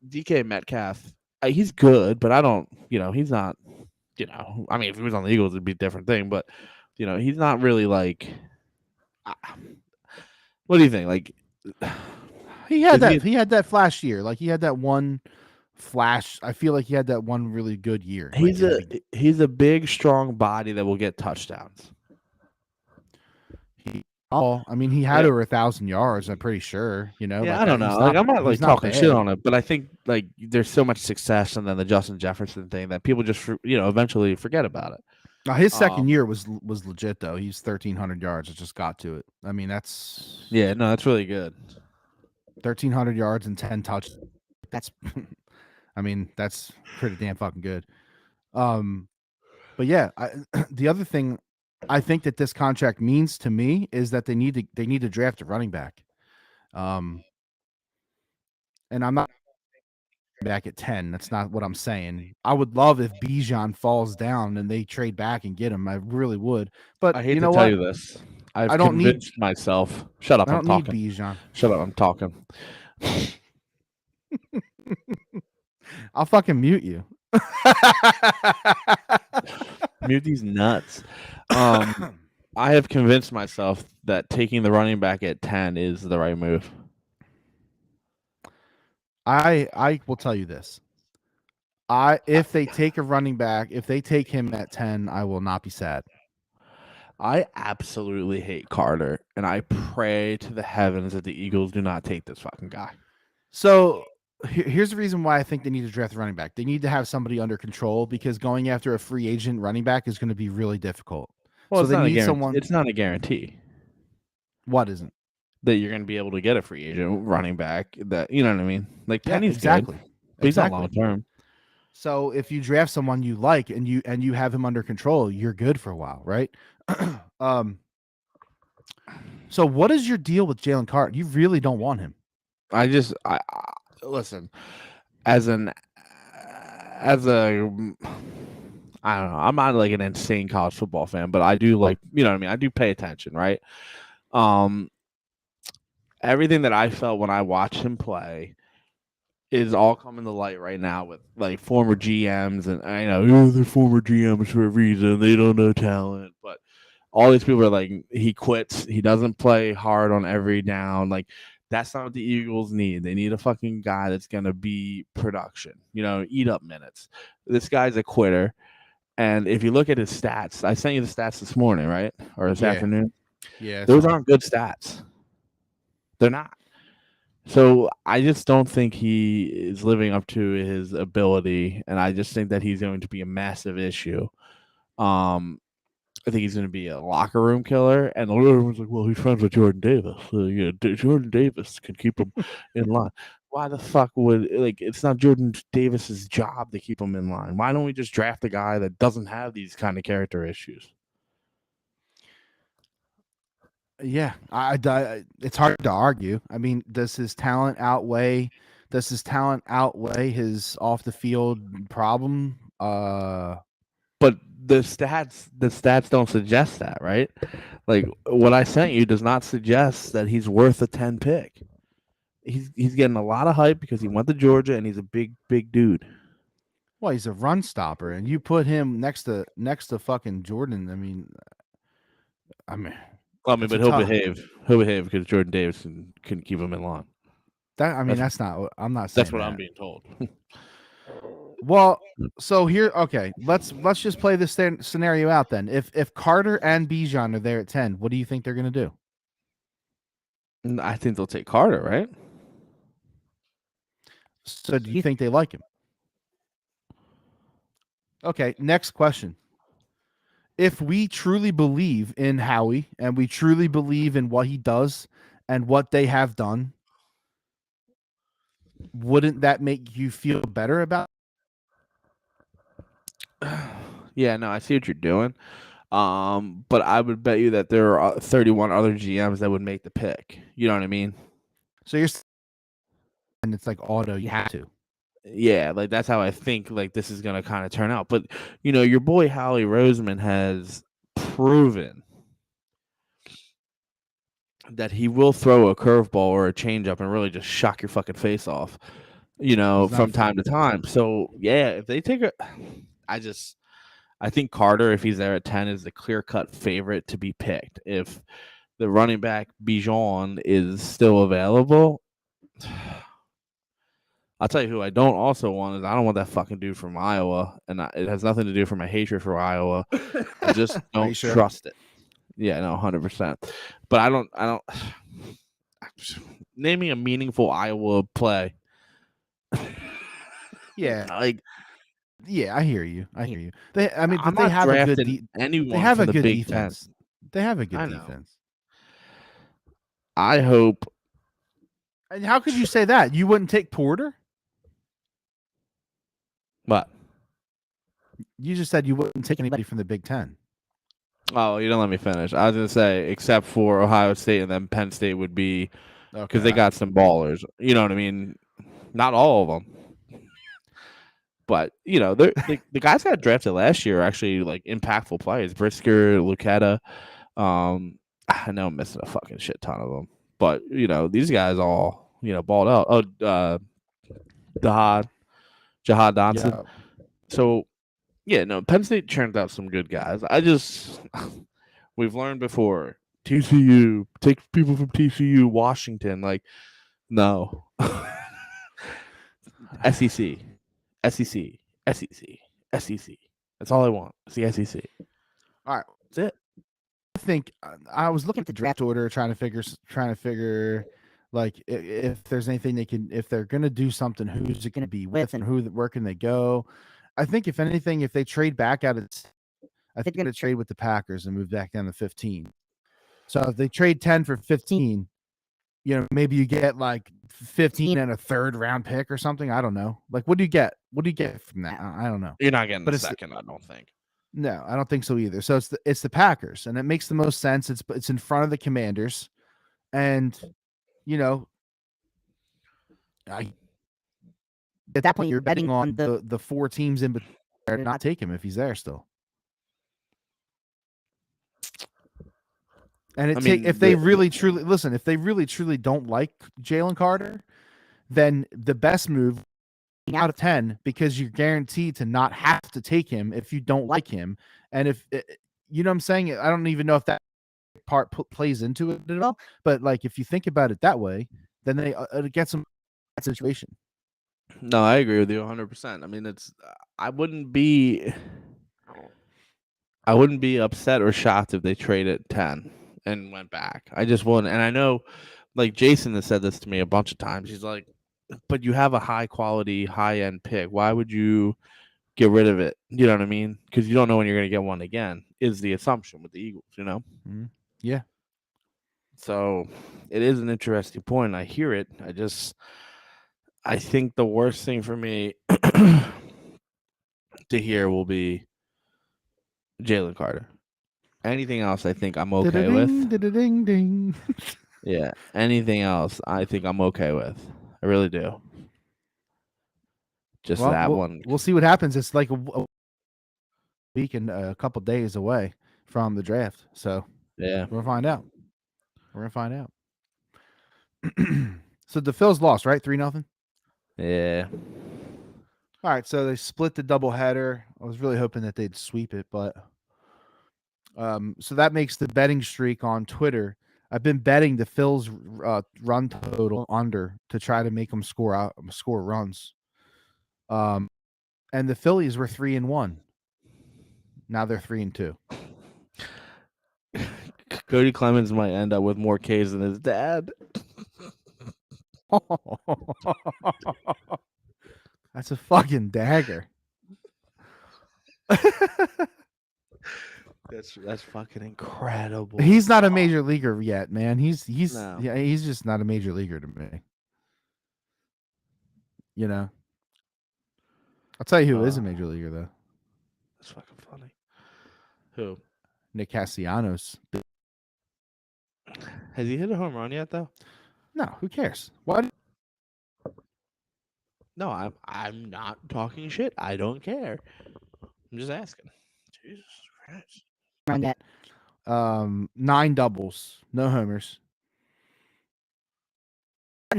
DK Metcalf, he's good, but I don't, he's not, I mean, if he was on the Eagles, it'd be a different thing, but he's not really like. What do you think? Like, he had that flash year, like he had that one flash. I feel like he had that one really good year. He's a big, strong body that will get touchdowns. I mean, he had over 1,000 yards. I'm pretty sure. Yeah, I don't know. Like, I'm not like talking shit on it, but I think like there's so much success, and then the Justin Jefferson thing that people just eventually forget about it. His second year was legit though. He's 1,300 yards. It just got to it. I mean, that's that's really good. 1,300 yards and 10 touchdowns. That's, I mean, that's pretty damn fucking good. But yeah, the other thing I think that this contract means to me is that they need to draft a running back. And I'm not back at 10. That's not what I'm saying. I would love if Bijan falls down and they trade back and get him. I really would. But I hate to tell you this. I don't convinced myself. Shut up, I'm talking. Need Bijan. Shut up, I'm talking. I'll fucking mute you. Mute these nuts. I have convinced myself that taking the running back at 10 is the right move. I will tell you this. If they take a running back, if they take him at 10, I will not be sad. I absolutely hate Carter, and I pray to the heavens that the Eagles do not take this fucking guy. So here's the reason why I think they need to draft a running back. They need to have somebody under control because going after a free agent running back is going to be really difficult. Well, so it's they not need a someone. It's not a guarantee What isn't? that you're going to be able to get a free agent running back. That you know what I mean? Like Penny's exactly. good, but he's not long term. So if you draft someone you like and you have him under control, you're good for a while, right? So what is your deal with Jalen Carter? You really don't want him. I listen as a I don't know. I'm not like an insane college football fan, but I do like, you know what I mean? I do pay attention, right? Everything that I felt when I watched him play is all coming to light right now with like former GMs, and I know they're former GMs for a reason. They don't know talent, but all these people are like, he quits. He doesn't play hard on every down. Like, that's not what the Eagles need. They need a fucking guy that's going to be production, eat up minutes. This guy's a quitter. And if you look at his stats, I sent you the stats this morning, right? Or this afternoon. Yeah. Those aren't good stats. They're not. So I just don't think he is living up to his ability. And I just think that he's going to be a massive issue. I think he's going to be a locker room killer. And everyone's like, well, he's friends with Jordan Davis. Jordan Davis can keep him in line. Why the fuck would, it's not Jordan Davis's job to keep him in line. Why don't we just draft a guy that doesn't have these kind of character issues? Yeah, it's hard to argue. I mean, does his talent outweigh his off the field problem? But the stats don't suggest that, right? Like what I sent you does not suggest that he's worth a 10 pick. He's getting a lot of hype because he went to Georgia and he's a big dude. Well, he's a run stopper, and you put him next to fucking Jordan. I mean, but he'll behave. He'll behave because Jordan Davis can keep him in line. That's not what I'm not saying. That's what I'm being told. Well, so here, okay, let's just play this scenario out then. If Carter and Bijan are there at 10, what do you think they're going to do? I think they'll take Carter, right? So do you think they like him? Okay, next question. If we truly believe in Howie and we truly believe in what he does and what they have done, wouldn't that make you feel better about it? Yeah, no, I see what you're doing. But I would bet you that there are 31 other GMs that would make the pick. You know what I mean? So and it's like auto, you have to. Yeah, like that's how I think like this is gonna kind of turn out. But your boy Howie Roseman has proven that he will throw a curveball or a changeup and really just shock your fucking face off, from time to time. So yeah, if they take I think Carter, if he's there at 10, is the clear-cut favorite to be picked. If the running back Bijan is still available, I'll tell you who I don't also want is I don't want that fucking dude from Iowa, and it has nothing to do with my hatred for Iowa. I just don't trust it. Yeah, no, 100%. But I don't. Name me a meaningful Iowa play. Yeah, yeah, I hear you. They have a good defense. They have a good defense. I hope. And how could you say that? You wouldn't take Porter? What? You just said you wouldn't take anybody from the Big Ten. Oh, you don't let me finish. I was going to say, except for Ohio State, and then Penn State would be because they got some ballers. You know what I mean? Not all of them. But, the guys that got drafted last year are actually, like, impactful players. Brisker, Lucetta. I know I'm missing a fucking shit ton of them. But, these guys all, balled out. Oh, Jahad Johnson. Yeah. So, yeah, no, Penn State churned out some good guys. We've learned before, TCU, take people from TCU, Washington. Like, no. SEC. That's all I want. It's the SEC. All right. That's it. think I was looking at the draft order, trying to figure like if there's anything they can, if they're gonna do something, who's it gonna be with, and where can they go? I think if anything, if they trade back out of, I think they're gonna trade with the Packers and move back down to 15. So if they trade 10 for 15, maybe you get like 15 and a third round pick or something. I don't know. Like, what do you get? What do you get from that? I don't know. You're not getting but a second, I don't think. No, I don't think so either. So it's the Packers, and it makes the most sense. It's in front of the Commanders, and at that point you're betting on the four teams in between to not take him if he's there still. And if they really truly don't like Jalen Carter, then the best move out of 10, because you're guaranteed to not have to take him if you don't like him. And if you know what I'm saying, I don't even know if that part plays into it at all. But like, if you think about it that way, then they it gets them that situation. No, I agree with you 100%. I mean, I wouldn't be upset or shocked if they traded 10 and went back. I just wouldn't. And I know, like, Jason has said this to me a bunch of times. He's like, but you have a high quality, high end pick. Why would you get rid of it? You know what I mean? Because you don't know when you're going to get one again, is the assumption with the Eagles, Mm-hmm. Yeah. So it is an interesting point. I hear it. I think the worst thing for me to hear will be Jalen Carter. Anything else, I think I'm okay with. Ding, ding. Yeah. Anything else, I think I'm okay with. I really do. Just that one. We'll see what happens. It's like a week and a couple days away from the draft. So yeah, we're gonna find out. So the Phils lost, right? 3-0. Yeah. All right. So they split the doubleheader. I was really hoping that they'd sweep it, but so that makes the betting streak on Twitter. I've been betting the Phils run total under to try to make them score runs. And the Phillies were 3-1. Now they're 3-2. Cody Clemens might end up with more Ks than his dad. That's a fucking dagger. That's fucking incredible. He's not a major leaguer yet, man. He's No. Yeah, he's just not a major leaguer to me. I'll tell you who is a major leaguer though. That's fucking funny. Who? Nick Castellanos. Has he hit a home run yet though? No, who cares? What? No, I'm not talking shit. I don't care. I'm just asking. Jesus Christ. Run that. 9 doubles, no homers.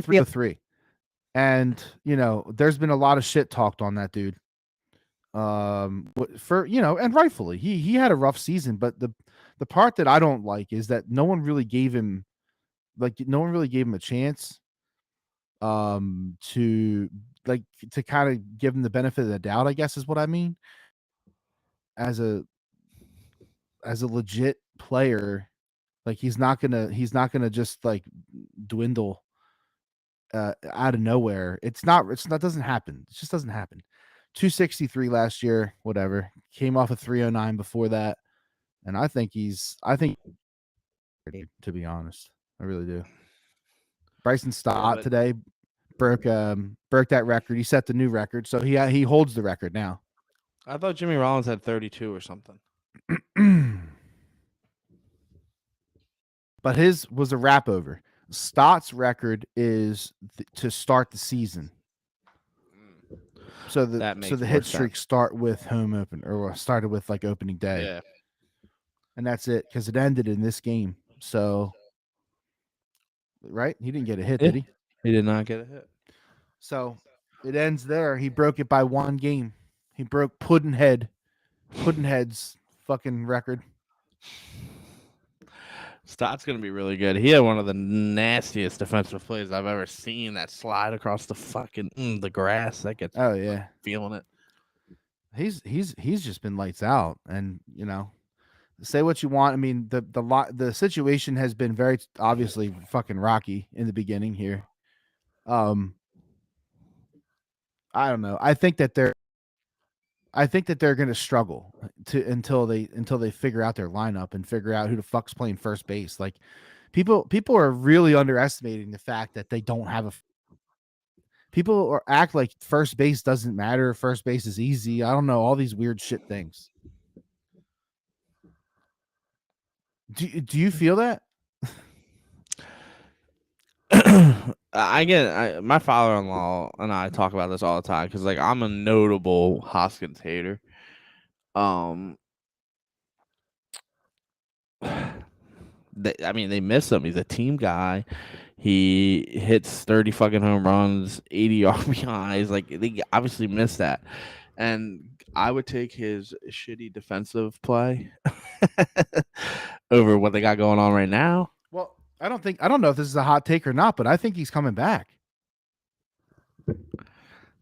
3 And there's been a lot of shit talked on that dude. And rightfully, he had a rough season, but the part that I don't like is that no one really gave him a chance to kind of give him the benefit of the doubt, I guess is what I mean. As a legit player, like he's not gonna just like dwindle out of nowhere. It doesn't happen. It just doesn't happen. 263 last year, whatever. Came off a 309 before that, and I think to be honest, I really do. Bryson Stott today broke that record. He set the new record, so he holds the record now. I thought Jimmy Rollins had 32 or something. But his was a wrap over. Stott's record is to start the season. So the hit streak start with home open, or started with like opening day. Yeah. And that's it, because it ended in this game. So, right? He didn't get a hit, did he? He did not get a hit. So it ends there. He broke it by one game. He broke Puddinhead's fucking record. Stott's going to be really good. He had one of the nastiest defensive plays I've ever seen. That slide across the fucking the grass. That gets feeling it. He's just been lights out, and say what you want. I mean, the situation has been very obviously fucking rocky in the beginning here. I don't know. I think that they're going to struggle until they figure out their lineup and figure out who the fuck's playing first base. Like people are really underestimating the fact that they don't have a. People act like first base doesn't matter. First base is easy. I don't know, all these weird shit things. Do you feel that? My father-in-law and I talk about this all the time because like I'm a notable Hoskins hater. They miss him. He's a team guy. He hits 30 fucking home runs, 80 RBIs. Like they obviously miss that. And I would take his shitty defensive play over what they got going on right now. Well, I don't know if this is a hot take or not, but I think he's coming back.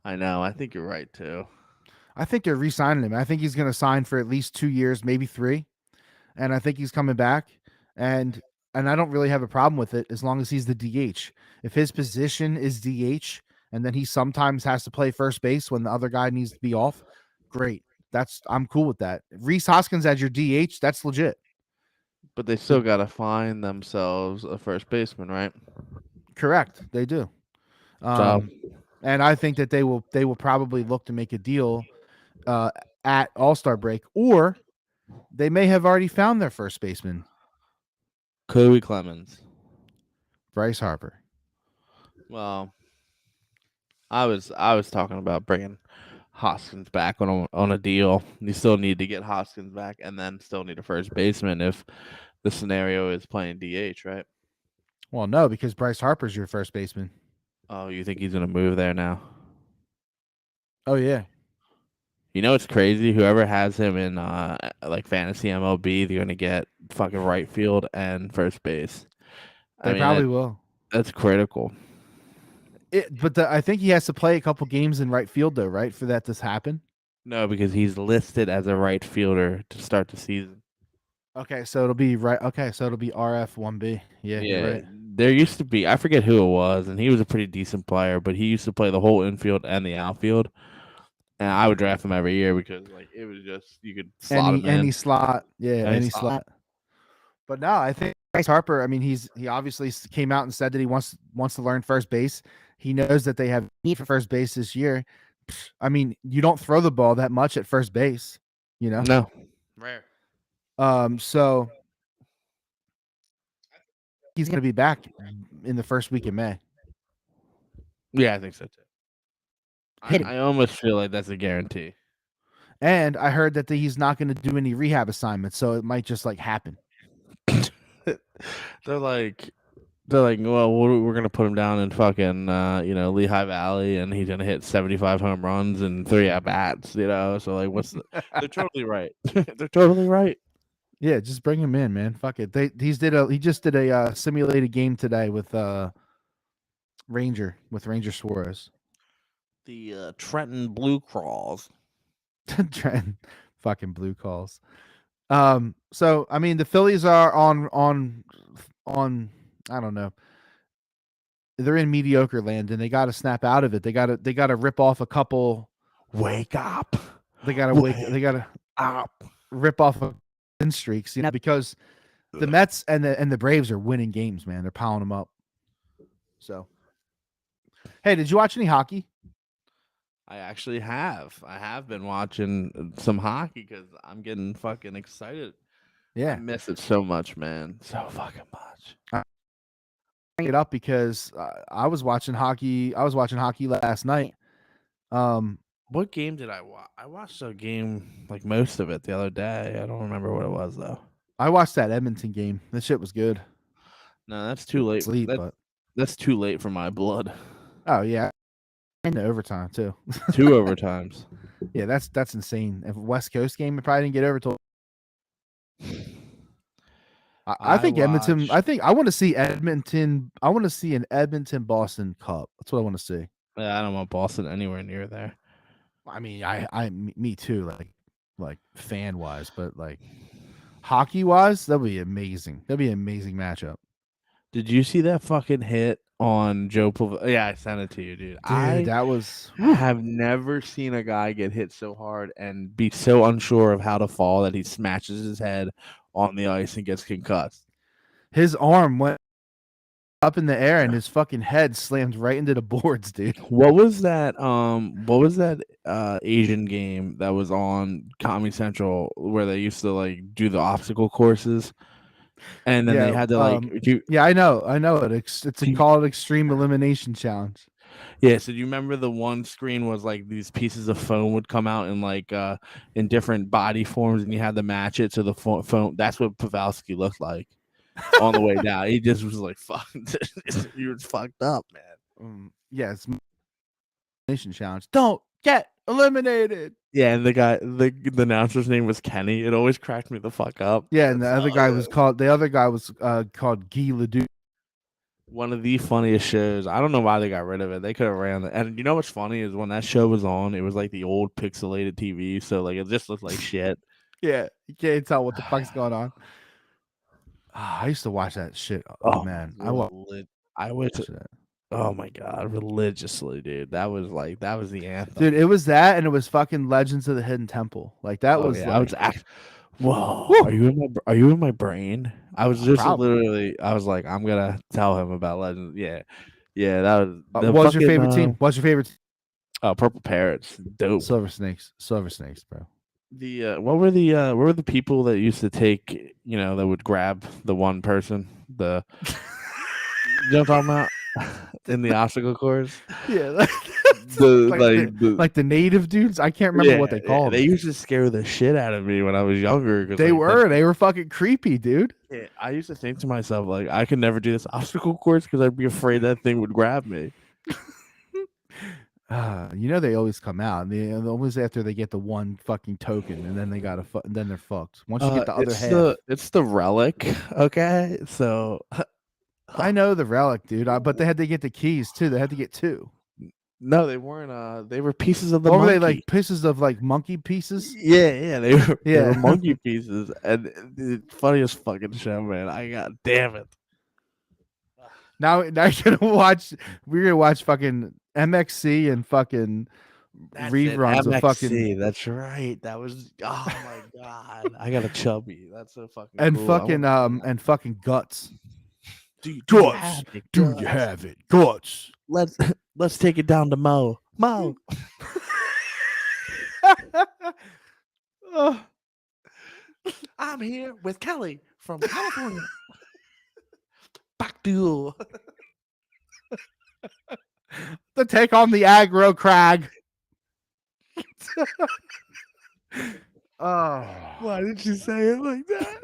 I know. I think you're right too. I think they're re-signing him. I think he's going to sign for at least 2 years, maybe 3. And I think he's coming back. And I don't really have a problem with it as long as he's the DH. If his position is DH and then he sometimes has to play first base when the other guy needs to be off, great. I'm cool with that. Rhys Hoskins as your DH, that's legit. But they still got to find themselves a first baseman, right? Correct. They do. And I think that they will probably look to make a deal at All-Star break, or they may have already found their first baseman. Chloe Clemens. Bryce Harper. Well, I was talking about bringing Hoskins back on a deal. You still need to get Hoskins back, and then still need a first baseman if the scenario is playing DH, right? Well, no, because Bryce Harper's your first baseman. Oh, you think he's gonna move there now? Oh yeah. You know it's crazy. Whoever has him in like fantasy MLB, they're gonna get fucking right field and first base. They probably will. That's critical. I think he has to play a couple games in right field though, right, for that to happen. No, because he's listed as a right fielder to start the season. Okay, so it'll be right. Okay, so it'll be RF1B. Yeah, you're right. There used to be, I forget who it was, and he was a pretty decent player, but he used to play the whole infield and the outfield. And I would draft him every year because like it was just you could slot him in. Any slot. Yeah, any slot. But no, I think Bryce Harper, I mean, he obviously came out and said that he wants to learn first base. He knows that they have need for first base this year. I mean, you don't throw the ball that much at first base, you know? No. Rare. So he's going to be back in the first week of May. Yeah, I think so too. I almost feel like that's a guarantee. And I heard that he's not going to do any rehab assignments, so it might just like happen. They're like, well, we're gonna put him down in fucking, Lehigh Valley, and he's gonna hit 75 home runs and 3 at bats, So like, they're totally right. They're totally right. Yeah, just bring him in, man. Fuck it. He just did a simulated game today with Ranger Suarez. The Trenton Blue Claws. Trenton fucking Blue Calls. So I mean the Phillies are on I don't know. They're in mediocre land and they got to snap out of it. They got to rip off a couple. Wake up. They got to rip off win streaks, because the Mets and the Braves are winning games, man. They're piling them up. So, hey, did you watch any hockey? I actually have. I have been watching some hockey because I'm getting fucking excited. Yeah. I miss it so much, man. So fucking much. I bring it up because I was watching hockey. I was watching hockey last night. What game did I watch? I watched a game, like most of it, the other day. I don't remember what it was though. I watched that Edmonton game. That shit was good. No, that's too late. That's too late for my blood. Oh yeah. In the overtime too. 2 overtimes. Yeah, that's insane. If West Coast game, it probably didn't get over till. I think Edmonton. I think I want to see Edmonton. I want to see an Edmonton Boston Cup. That's what I want to see. Yeah, I don't want Boston anywhere near there. I mean, me too. Like fan wise, but like, hockey wise, that'd be amazing. That'd be an amazing matchup. Did you see that fucking hit on Joe Pavelski? Yeah, I sent it to you, dude. Dude, that was have never seen a guy get hit so hard and be so unsure of how to fall that he smashes his head on the ice and gets concussed. His arm went up in the air and his fucking head slammed right into the boards, dude. What was that? What was that Asian game that was on Comedy Central where they used to like do the obstacle courses, and then they had to like yeah, I know it. It's called Extreme Elimination Challenge. Yeah, so do you remember the one screen was like these pieces of foam would come out in like in different body forms, and you had to match it to the foam. That's what Pavelski looked like on the way down. He just was like, "Fuck, you're fucked up, man." Yeah, it's Elimination Challenge. Don't get eliminated. Yeah, and the announcer's name was Kenny. It always cracked me the fuck up. Yeah, and the other guy was called Guy Ledoux. One of the funniest shows. I don't know why they got rid of it. They could have ran it. And you know what's funny is when that show was on, it was like the old pixelated TV, so like it just looked like shit. Yeah, you can't tell what the fuck's going on. I used to watch that shit. Oh man, I wish it. Oh my god, religiously, dude. That was the anthem. Dude, it was that, and it was fucking Legends of the Hidden Temple. Like that was. Yeah, like, whoa, are you in my brain? I was just literally. I was like, I'm gonna tell him about Legends. Yeah. That was. What's your favorite team? What's your favorite? Purple Parrots. Dope. Silver Snakes, bro. The what were the people that used to take, that would grab the one person, you know what I'm talking about, in the obstacle course? Yeah, the native dudes. I can't remember what they called. They used to scare the shit out of me when I was younger. They were fucking creepy, dude. Yeah, I used to think to myself, like, I could never do this obstacle course because I'd be afraid that thing would grab me. They always come out. They always after they get the one fucking token, and then then they're fucked. Once you get the other half, it's the relic. Okay, so I know the relic, dude. But they had to get the keys too. They had to get 2. No, they weren't. They were pieces of the. Or were monkey. they like pieces of like monkey pieces? Yeah, they were. Yeah, they were monkey pieces, and the funniest fucking show, man. Damn it. Now you're gonna watch. We're gonna watch fucking MXC and fucking reruns of fucking. That's right. That was. Oh my god. I got a chubby. That's so fucking. And cool. fucking fucking guts. Do you have it? Guts. Let's take it down to Mo. I'm here with Kelly from California. Back to to take on the aggro crag. Oh, why did you say it like that?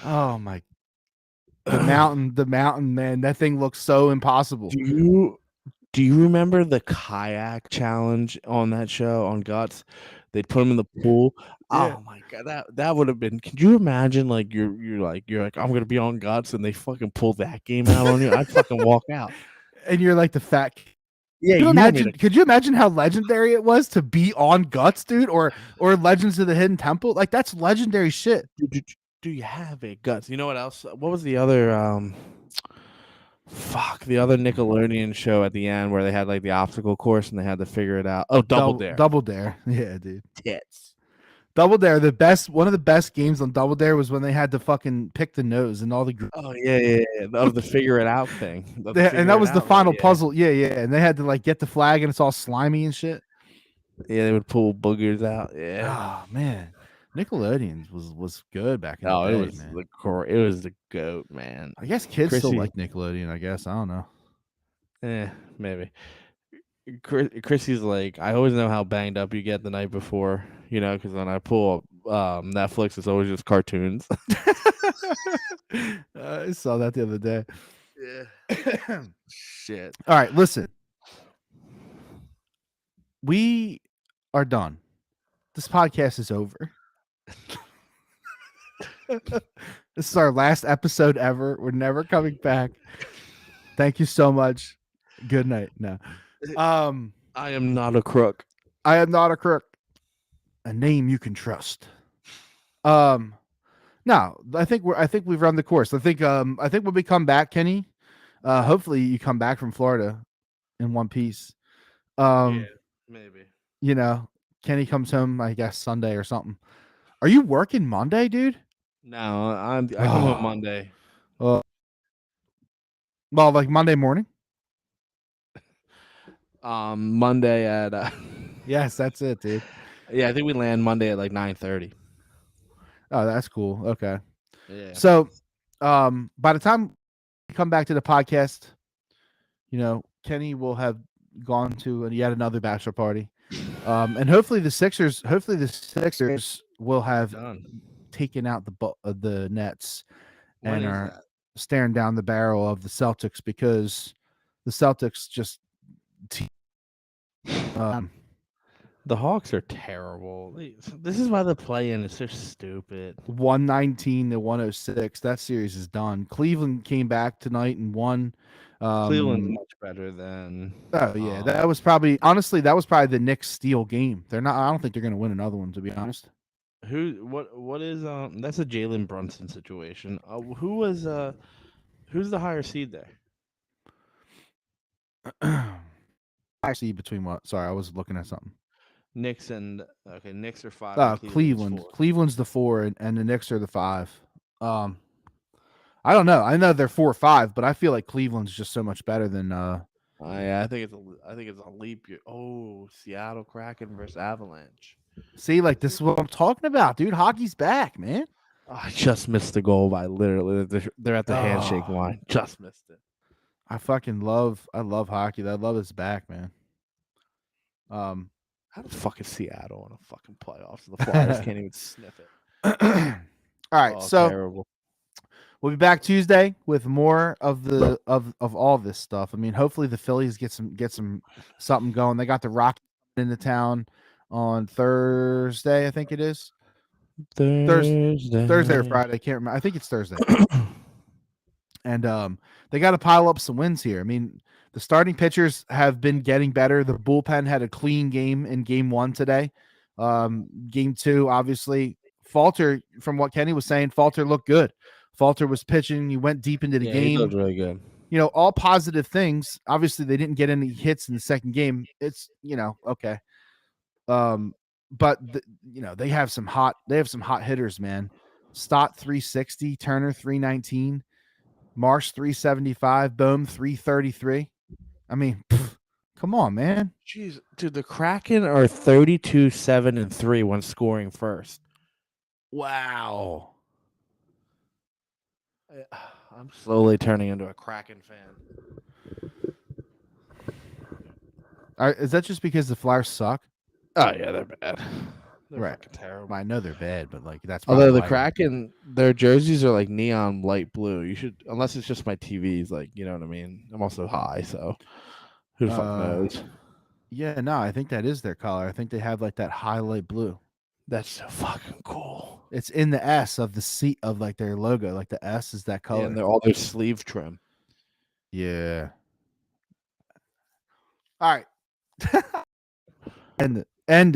Oh my! The mountain, man. That thing looks so impossible. Do you remember the kayak challenge on that show on Guts? They'd put them in the pool. Yeah. Oh my god, that would have been. Could you imagine? Like you're like I'm gonna be on Guts, and they fucking pull that game out on you. I'd fucking walk out. And you're like the fat. Yeah, could you imagine how legendary it was to be on Guts, dude, or Legends of the Hidden Temple? Like that's legendary shit. Do you have it, Guts? You know what else? What was the other the other Nickelodeon show at the end where they had like the obstacle course and they had to figure it out? Oh, Double Dare. Double Dare. Yeah, dude. Tits. Double Dare, one of the best games on Double Dare was when they had to fucking pick the nose and all the. Oh yeah. Of the figure it out thing. And that was the final puzzle. Yeah. And they had to like get the flag and it's all slimy and shit. Yeah, they would pull boogers out. Yeah. Oh man, Nickelodeon was good back in the day. It was the goat, man. I guess kids still like Nickelodeon. I guess I don't know. Maybe. Chrissy's like, I always know how banged up you get the night before, because when I pull up Netflix, it's always just cartoons. I saw that the other day. Yeah. Shit. All right, listen. We are done. This podcast is over. This is our last episode ever. We're never coming back. Thank you so much. Good night. No. I am not a crook. I am not a crook. a name you can trust. No, I think we've run the course. I think when we come back, Kenny, hopefully you come back from Florida in one piece. Yeah, maybe. You know, Kenny comes home, I guess, Sunday or something. Are you working Monday, dude? No, I come home Monday. Well, like Monday morning. Monday at Yes, that's it, dude. yeah, I think we land Monday at like 9:30. Oh, that's cool. Okay. Yeah. So, by the time we come back to the podcast, Kenny will have gone to yet another bachelor party. And hopefully the Sixers will have taken out the Nets When and is are that? staring down the barrel of the Celtics because the Celtics just The Hawks are terrible. This is why the play-in is so stupid. 119-106. That series is done. Cleveland came back tonight and won. Cleveland's much better than. Oh yeah, that was probably the Knicks steal game. They're not. I don't think they're going to win another one, to be honest. What is that's a Jalen Brunson situation. Who's the higher seed there? I see between what? Sorry, I was looking at something. Knicks are 5. And Cleveland. 4. Cleveland's the 4, and the Knicks are the 5. I don't know. I know they're 4 or 5, but I feel like Cleveland's just so much better than. Yeah, I think it's a leap year. Oh, Seattle Kraken versus Avalanche. See, like this is what I'm talking about, dude. Hockey's back, man. Oh, I just missed the goal by literally. They're at the handshake line. Just missed it. I love hockey. I love it's back, man. How the fuck is Seattle in a fucking playoffs? The Flyers can't even sniff it. All right, so terrible. We'll be back Tuesday with more of all this stuff. I mean, hopefully the Phillies get some something going. They got the Rockets into town on Thursday, I think it is. Thursday or Friday, I can't remember. I think it's Thursday. And they got to pile up some wins here. I mean, the starting pitchers have been getting better. The bullpen had a clean game in game 1 today. Game 2, obviously, Falter, from what Kenny was saying, Falter looked good. Falter was pitching. He went deep into the game. He looked really good. All positive things. Obviously, they didn't get any hits in the second game. It's okay. But they have some hot hitters, man. Stott 360, Turner 319, Marsh 375, Bohm 333. I mean, come on, man. Jeez, dude, the Kraken are 32-7-3 when scoring first. Wow. I'm slowly turning into a Kraken fan. Is that just because the Flyers suck? Oh yeah, they're bad. They're right. fucking terrible. Well, I know they're bad, but like that's. Although the Kraken, their jerseys are like neon light blue. You should, unless it's just my TVs, like you know what I mean. I'm also high, so who the fuck knows? Yeah, no, I think that is their color. I think they have like that highlight blue. That's so fucking cool. It's in the S of the seat of like their logo. Like the S is that color. Yeah, and they're all their sleeve trim. Yeah. All right. End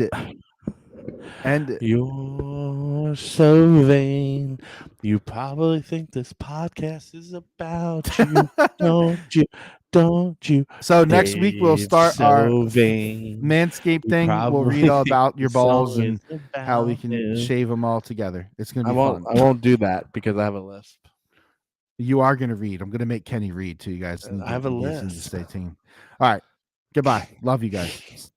it. You're so vain. You probably think this podcast is about you. Don't you? So next week we'll start our vain. Manscaped thing. We'll read all about your balls and how we can shave them all together. It's gonna be fun. I won't do that because I have a lisp. You are gonna read. I'm gonna make Kenny read too, you guys. I have a lisp. Stay tuned. All right. Goodbye. Love you guys.